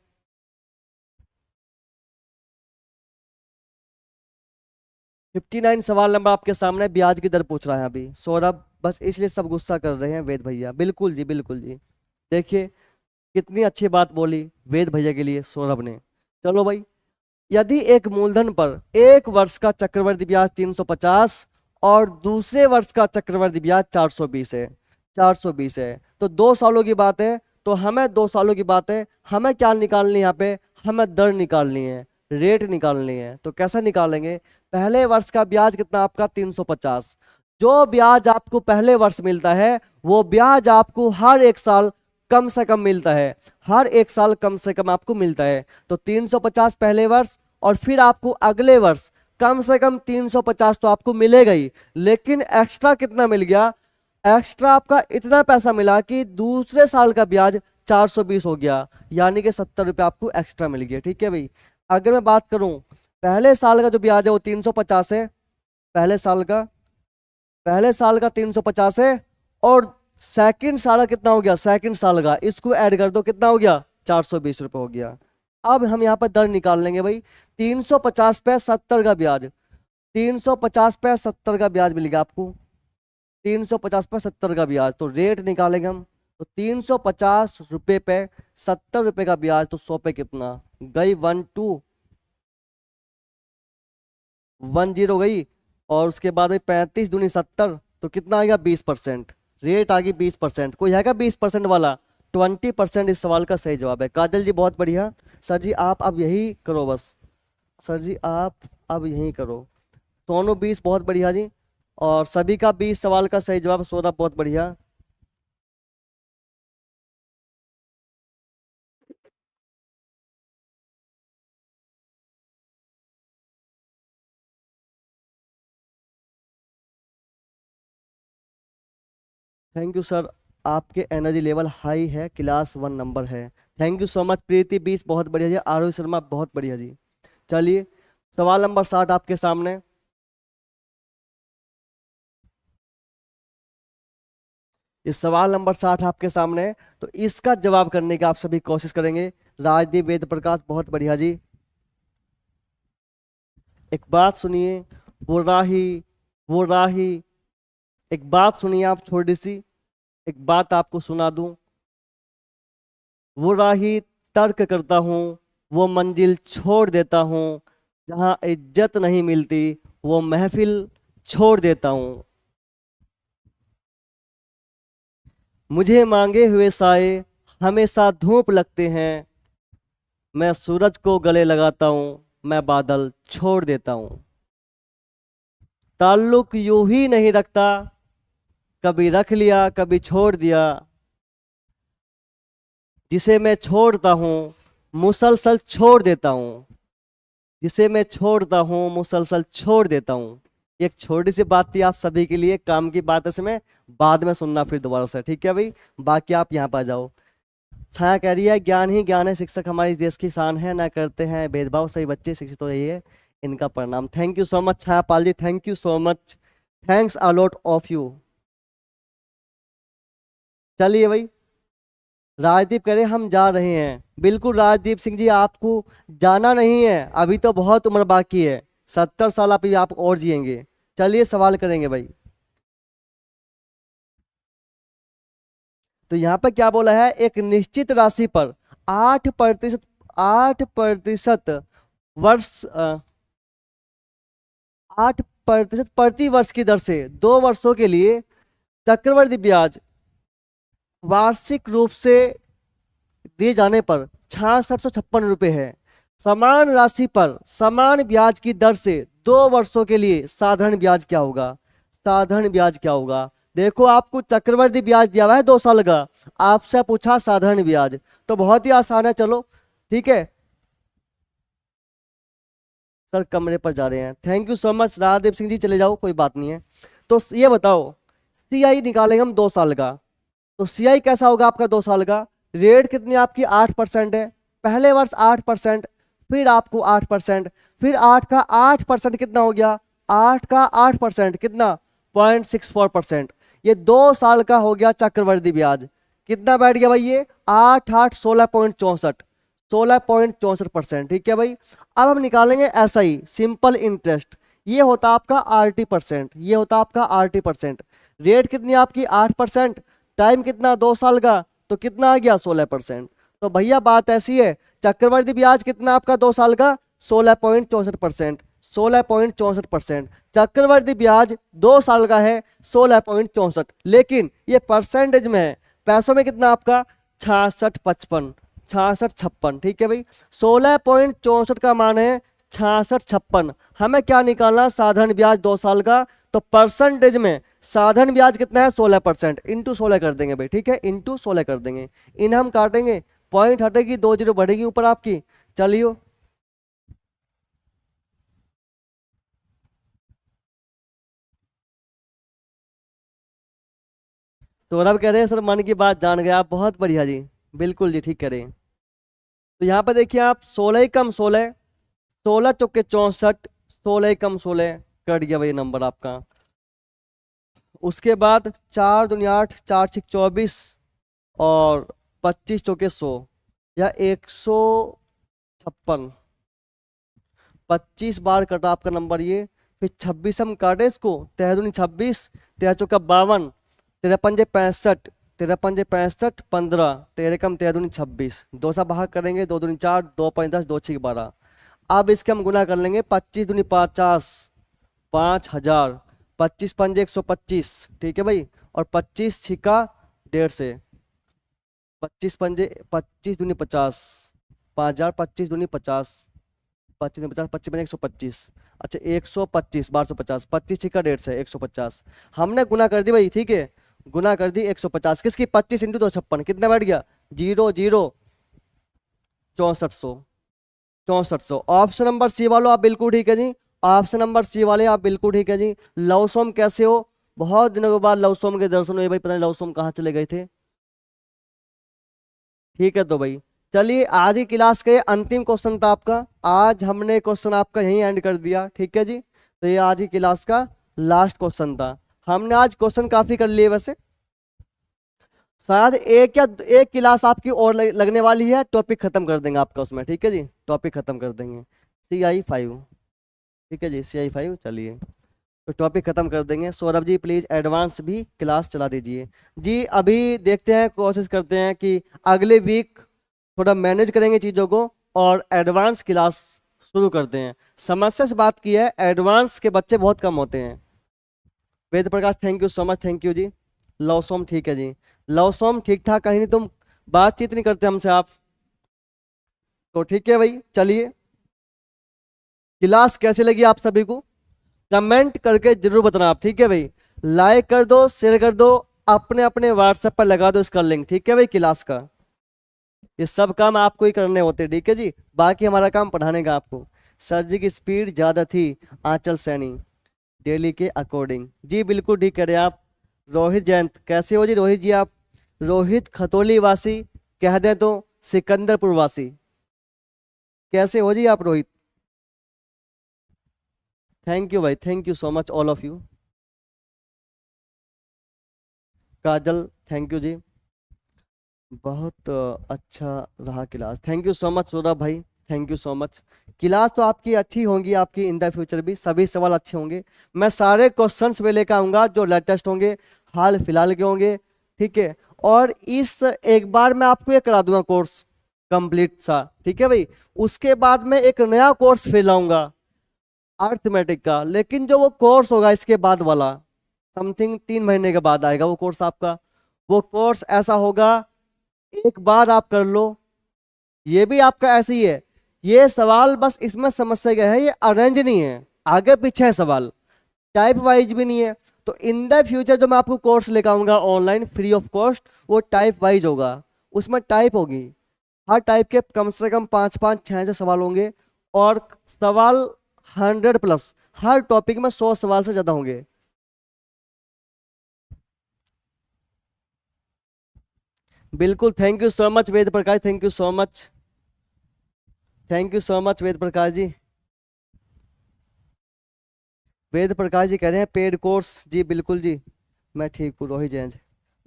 59 सवाल नंबर आपके सामने, ब्याज की दर पूछ रहा है अभी सौरभ, बस इसलिए सब गुस्सा कर रहे हैं वेद भैया। बिल्कुल जी बिल्कुल जी, देखिए कितनी अच्छी बात बोली वेद भैया के लिए सौरभ ने। चलो भाई, यदि एक मूलधन पर 1 वर्ष का चक्रवृद्धि ब्याज 350 और दूसरे वर्ष का चक्रवृद्धि ब्याज 420 है, 420 है, तो 2 सालों की बात है, तो हमें 2 सालों की बात है, हमें क्या निकालनी है यहाँ पे? हमें दर निकालनी है, रेट निकालनी है। तो कैसे निकालेंगे? पहले वर्ष का ब्याज कितना आपका? 350। जो ब्याज आपको पहले वर्ष मिलता है वो ब्याज आपको हर 1 साल कम से कम मिलता है, हर 1 साल कम से कम आपको मिलता है। तो 350 पहले वर्ष, और फिर आपको अगले वर्ष कम से कम 350 तो आपको मिलेगा ही, लेकिन एक्स्ट्रा कितना मिल गया? एक्स्ट्रा आपका इतना पैसा मिला कि दूसरे साल का ब्याज 420 हो गया, यानी कि 70 रुपये आपको एक्स्ट्रा मिल गया। ठीक है भाई, अगर मैं बात करूं पहले साल का जो ब्याज है वो 350 है, पहले साल का 350 है, और सेकंड साल का कितना हो गया? सेकंड साल का इसको ऐड कर दो, कितना हो गया? 420 रुपये हो गया। अब हम यहाँ पर दर निकाल लेंगे भाई। 350 पे 70 का ब्याज, 350 पे 70 का ब्याज मिलेगा आपको, 350 पे 70 का ब्याज, तो रेट निकालेंगे हम। तो 350 रुपये पे 70 रुपये का ब्याज, तो 100 पे कितना गई? 1210 गई, और उसके बाद 35 दूनी 70, तो कितना आएगा? 20%। रेट आ गई 20%। कोई है क्या 20% वाला? 20% इस सवाल का सही जवाब है। काजल जी बहुत बढ़िया। सर जी आप अब यही करो बस, सर जी आप अब यहीं करो। सोनू 20 बहुत बढ़िया जी। और सभी का 20 सवाल का सही जवाब, सौरभ बहुत बढ़िया। थैंक यू सर, आपके एनर्जी लेवल हाई है, क्लास 1 नंबर है। Thank you so much. Preeti 20 बहुत बढ़िया जी। आरोही शर्मा बहुत बढ़िया जी। चलिए, सवाल नंबर 60 आपके सामने। इस सवाल नंबर 60 आपके सामने है, तो इसका जवाब करने की आप सभी कोशिश करेंगे। राजदीप वेद प्रकाश बहुत बढ़िया जी। एक बात सुनिए, वो राही, वो राही, एक बात सुनिए आप छोटी सी, एक बात आपको सुना दूं। वो राही तर्क करता हूँ, वो मंजिल छोड़ देता हूँ, जहाँ इज्जत नहीं मिलती वो महफिल छोड़ देता हूँ। मुझे मांगे हुए साए हमेशा धूप लगते हैं, मैं सूरज को गले लगाता हूँ, मैं बादल छोड़ देता हूँ। ताल्लुक यूं ही नहीं रखता, कभी रख लिया कभी छोड़ दिया, जिसे मैं छोड़ता हूँ मुसलसल छोड़ देता हूँ, जिसे मैं छोड़ता हूँ मुसलसल छोड़ देता हूँ। एक छोटी सी बात थी आप सभी के लिए, काम की बात है, इसमें बाद में सुनना फिर दोबारा से, ठीक है भाई। बाकी आप यहाँ पर आ जाओ। छाया कह रही है ज्ञान ही ज्ञान है, शिक्षक हमारे इस देश की शान है, ना करते हैं भेदभाव, सही बच्चे शिक्षित हो रही है, इनका प्रणाम। Thank you so much Chhaya Pal ji, thank you so much, thanks a lot of you. चलिए भाई, राजदीप कह रहे हम जा रहे हैं। बिल्कुल राजदीप सिंह जी, आपको जाना नहीं है, अभी तो बहुत उम्र बाकी है, 70 साल आप और जिएंगे। चलिए सवाल करेंगे भाई। तो यहाँ पर क्या बोला है, एक निश्चित राशि पर 8%, 8% वर्ष 8% प्रति वर्ष की दर से 2 वर्षों के लिए चक्रवृद्धि ब्याज वार्षिक रूप से दिए जाने पर 6656 रुपये है। समान राशि पर समान ब्याज की दर से 2 वर्षों के लिए साधारण ब्याज क्या होगा? साधारण ब्याज क्या होगा? देखो आपको चक्रवृद्धि ब्याज दिया हुआ है 2 साल का, आपसे पूछा साधारण ब्याज, तो बहुत ही आसान है। चलो ठीक है, सर कमरे पर जा रहे हैं। Thank you so much Radhadev Singh ji, चले जाओ कोई बात नहीं है। तो ये बताओ, सीआई निकालेंगे हम 2 साल का, तो सीआई कैसा होगा आपका 2 साल का? रेट कितनी आपकी 8% है, पहले वर्ष 8%, फिर आपको 8%, फिर 8 का 8% कितना हो गया? 8 का 8% कितना? 0.64%। ये 2 साल का हो गया चक्रवृद्धि ब्याज। कितना बैठ गया भाई ये? 8 8 16.64, 16.64%। ठीक है भाई। अब हम निकालेंगे एसआई, सिंपल इंटरेस्ट। ये होता आपका RT%, ये होता आपका RT%। रेट कितनी आपकी? 8%, टाइम कितना? 2 साल का, तो कितना आ गया? 16%। तो भैया बात ऐसी है, चक्रवृद्धि ब्याज कितना आपका 2 साल का? 16.64%, 16.64%। चक्रवृद्धि ब्याज 2 साल का है 16.64, लेकिन ये परसेंटेज में है, पैसों में कितना आपका? 6655, 6656। ठीक है भाई, 16.64 का मान है 6656। हमें क्या निकालना? साधारण ब्याज 2 साल का, तो परसेंटेज में साधारण ब्याज कितना है? 16%, इंटू 16 कर देंगे भाई। ठीक है, इंटू 16 कर देंगे, इन हम काटेंगे, पॉइंट हटेगी, 2 जीरो बढ़ेगी ऊपर आपकी। चलिए, सौरभ कह रहे हैं सर मन की बात जान गए आप, बहुत बढ़िया जी, बिल्कुल जी ठीक करें। तो यहाँ पर देखिए आप, 16 कम 16, 16 चौके 64, 16 कम 16, कट गया भाई नंबर आपका। उसके बाद 4 दूनी 8, 4 6 24, और 25 चौके 100, या 156, 25 बार कटा आपका नंबर ये। फिर 26 हम काटे इसको, 13 दूनी 26, 13 चौका 52, 13 पंजे 65, 13 पंजे 65, 15, 13 कम 13 दूनी 26, 2 से भाग करेंगे, 2 दूनी 4, 2 5 10, 2 6 12। अब इसके हम गुना कर लेंगे, 25 दूनी 50, 5000, 25 पंजे 125। ठीक है भाई, और 25 छिका 150, 25 पंजे 25 दूनी 50, 5000, 25 दूनी 50, 25 50 25 में 125। अच्छा 125 1250, 25 छिक्का 150 है 150। हमने गुना कर दी भाई, ठीक है, गुना कर दी 150 किसकी, 25 इंटू 256 कितना बैठ गया, 0 0 6400। 6400। ऑप्शन नंबर सी वालों आप बिल्कुल ठीक है जी, ऑप्शन नंबर सी वाले आप बिल्कुल ठीक है जी। लवसोम कैसे हो, बहुत दिनों के बाद लवसोम के दर्शन हुए भाई, पता नहीं लवसोम कहाँ चले गए थे। ठीक है तो भाई चलिए, आज ही क्लास के अंतिम क्वेश्चन था आपका, आज हमने क्वेश्चन आपका यहीं एंड कर दिया, ठीक है जी। तो ये आज ही क्लास का लास्ट क्वेश्चन था। हमने आज क्वेश्चन काफी कर लिए वैसे, शायद एक या एक क्लास आपकी और लगने वाली है, टॉपिक खत्म कर देंगे आपका उसमें, ठीक है जी, टॉपिक खत्म कर देंगे। CI 5, ठीक है जी, CI 5। चलिए तो टॉपिक खत्म कर देंगे। सौरभ जी प्लीज एडवांस भी क्लास चला दीजिए जी। अभी देखते हैं, कोशिश करते हैं कि अगले वीक थोड़ा मैनेज करेंगे चीज़ों को और एडवांस क्लास शुरू करते हैं। समस्या से बात की है, एडवांस के बच्चे बहुत कम होते हैं। Ved Prakash thank you so much, thank you ji. लवसोम ठीक है जी, लवसोम ठीक ठाक, कहीं नहीं तुम बातचीत नहीं करते हमसे आप, तो ठीक है भाई। चलिए क्लास कैसे लगी आप सभी को कमेंट करके जरूर बताना आप, ठीक है भाई। लाइक कर दो, शेयर कर दो, अपने अपने व्हाट्सएप पर लगा दो इसका लिंक, ठीक है भाई क्लास का। ये सब काम आपको ही करने होते हैं, ठीक है जी, बाकी हमारा काम पढ़ाने का आपको। सर जी की स्पीड ज्यादा थी, आंचल सैनी डेली के अकॉर्डिंग, जी बिल्कुल ठीक करें आप। रोहित जयंत कैसे हो जी, रोहित जी आप, रोहित खतौली वासी कह दे तो सिकंदरपुर वासी, कैसे हो जी आप रोहित। थैंक यू भाई, thank you so much all of you. Kajal thank you ji, बहुत अच्छा रहा class, thank you so much Saurabh भाई, thank you so much. Class तो आपकी अच्छी होंगी, आपकी इन द फ्यूचर भी सभी सवाल अच्छे होंगे। मैं सारे क्वेश्चंस में लेकर आऊंगा जो लेटेस्ट होंगे, हाल फिलहाल के होंगे, ठीक है। और इस एक बार मैं आपको ये करा दूंगा कोर्स कंप्लीट सा, ठीक है भाई। उसके बाद में एक नया कोर्स फिर लाऊंगा अर्थमेटिक का, लेकिन जो वो कोर्स होगा इसके बाद वाला, समथिंग 3 महीने के बाद आएगा वो कोर्स आपका। वो कोर्स ऐसा होगा, एक बार आप कर लो, ये भी आपका ऐसे ही है। ये सवाल बस इसमें समस्या क्या है, ये अरेंज नहीं है, आगे पीछे है सवाल, टाइप वाइज भी नहीं है। तो इन द फ्यूचर जो मैं आपको कोर्स लेकर आऊंगा ऑनलाइन फ्री ऑफ कॉस्ट, वो टाइप वाइज होगा, उसमें टाइप होगी, हर टाइप के कम से कम 5 5 6 सवाल होंगे, और सवाल 100+, हर टॉपिक में 100 सवाल से ज्यादा होंगे। बिल्कुल, thank you so much Ved Prakash, thank you so much, thank you so much Ved Prakash ji. Ved Prakash ji कह रहे हैं पेड कोर्स, जी बिल्कुल जी, मैं ठीक हूँ रोहित जैन जी।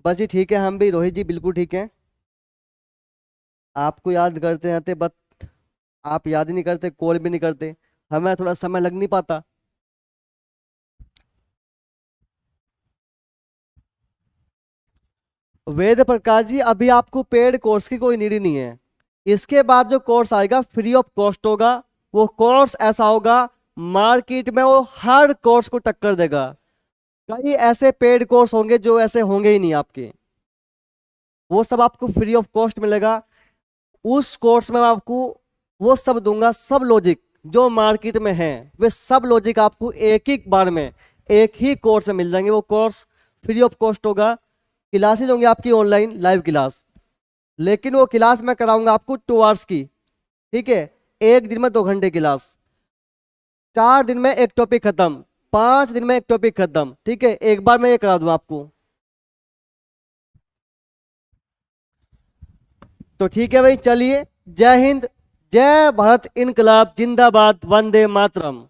बस जी ठीक है, हम भी रोहित जी बिल्कुल ठीक हैं, आपको याद करते रहते, बट आप याद ही नहीं करते, कॉल भी नहीं करते, हमें थोड़ा समय लग नहीं पाता। वेद प्रकाश जी अभी आपको पेड कोर्स की कोई नीड ही नहीं है, इसके बाद जो कोर्स आएगा फ्री ऑफ कॉस्ट होगा। वो कोर्स ऐसा होगा, मार्केट में वो हर कोर्स को टक्कर देगा। कई ऐसे पेड कोर्स होंगे जो ऐसे होंगे ही नहीं आपके, वो सब आपको फ्री ऑफ कॉस्ट मिलेगा। उस कोर्स में मैं आपको वो सब दूंगा, सब लॉजिक जो मार्केट में है, वे सब लॉजिक आपको एक ही बार में एक ही कोर्स में मिल जाएंगे। वो कोर्स फ्री ऑफ कॉस्ट होगा, क्लासेज होंगी आपकी ऑनलाइन लाइव क्लास, लेकिन वो क्लास मैं कराऊंगा आपको 2 आवर्स की, ठीक है, एक दिन में 2 घंटे क्लास, 4 दिन में एक टॉपिक खत्म, 5 दिन में एक टॉपिक खत्म, ठीक है, एक बार मैं ये करा दूं आपको। तो ठीक है भाई चलिए, जय हिंद, जय भारत इनकलाब जिंदाबाद, वंदे मातरम।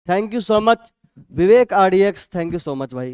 Thank you so much Vivek RDX, thank you so much भाई।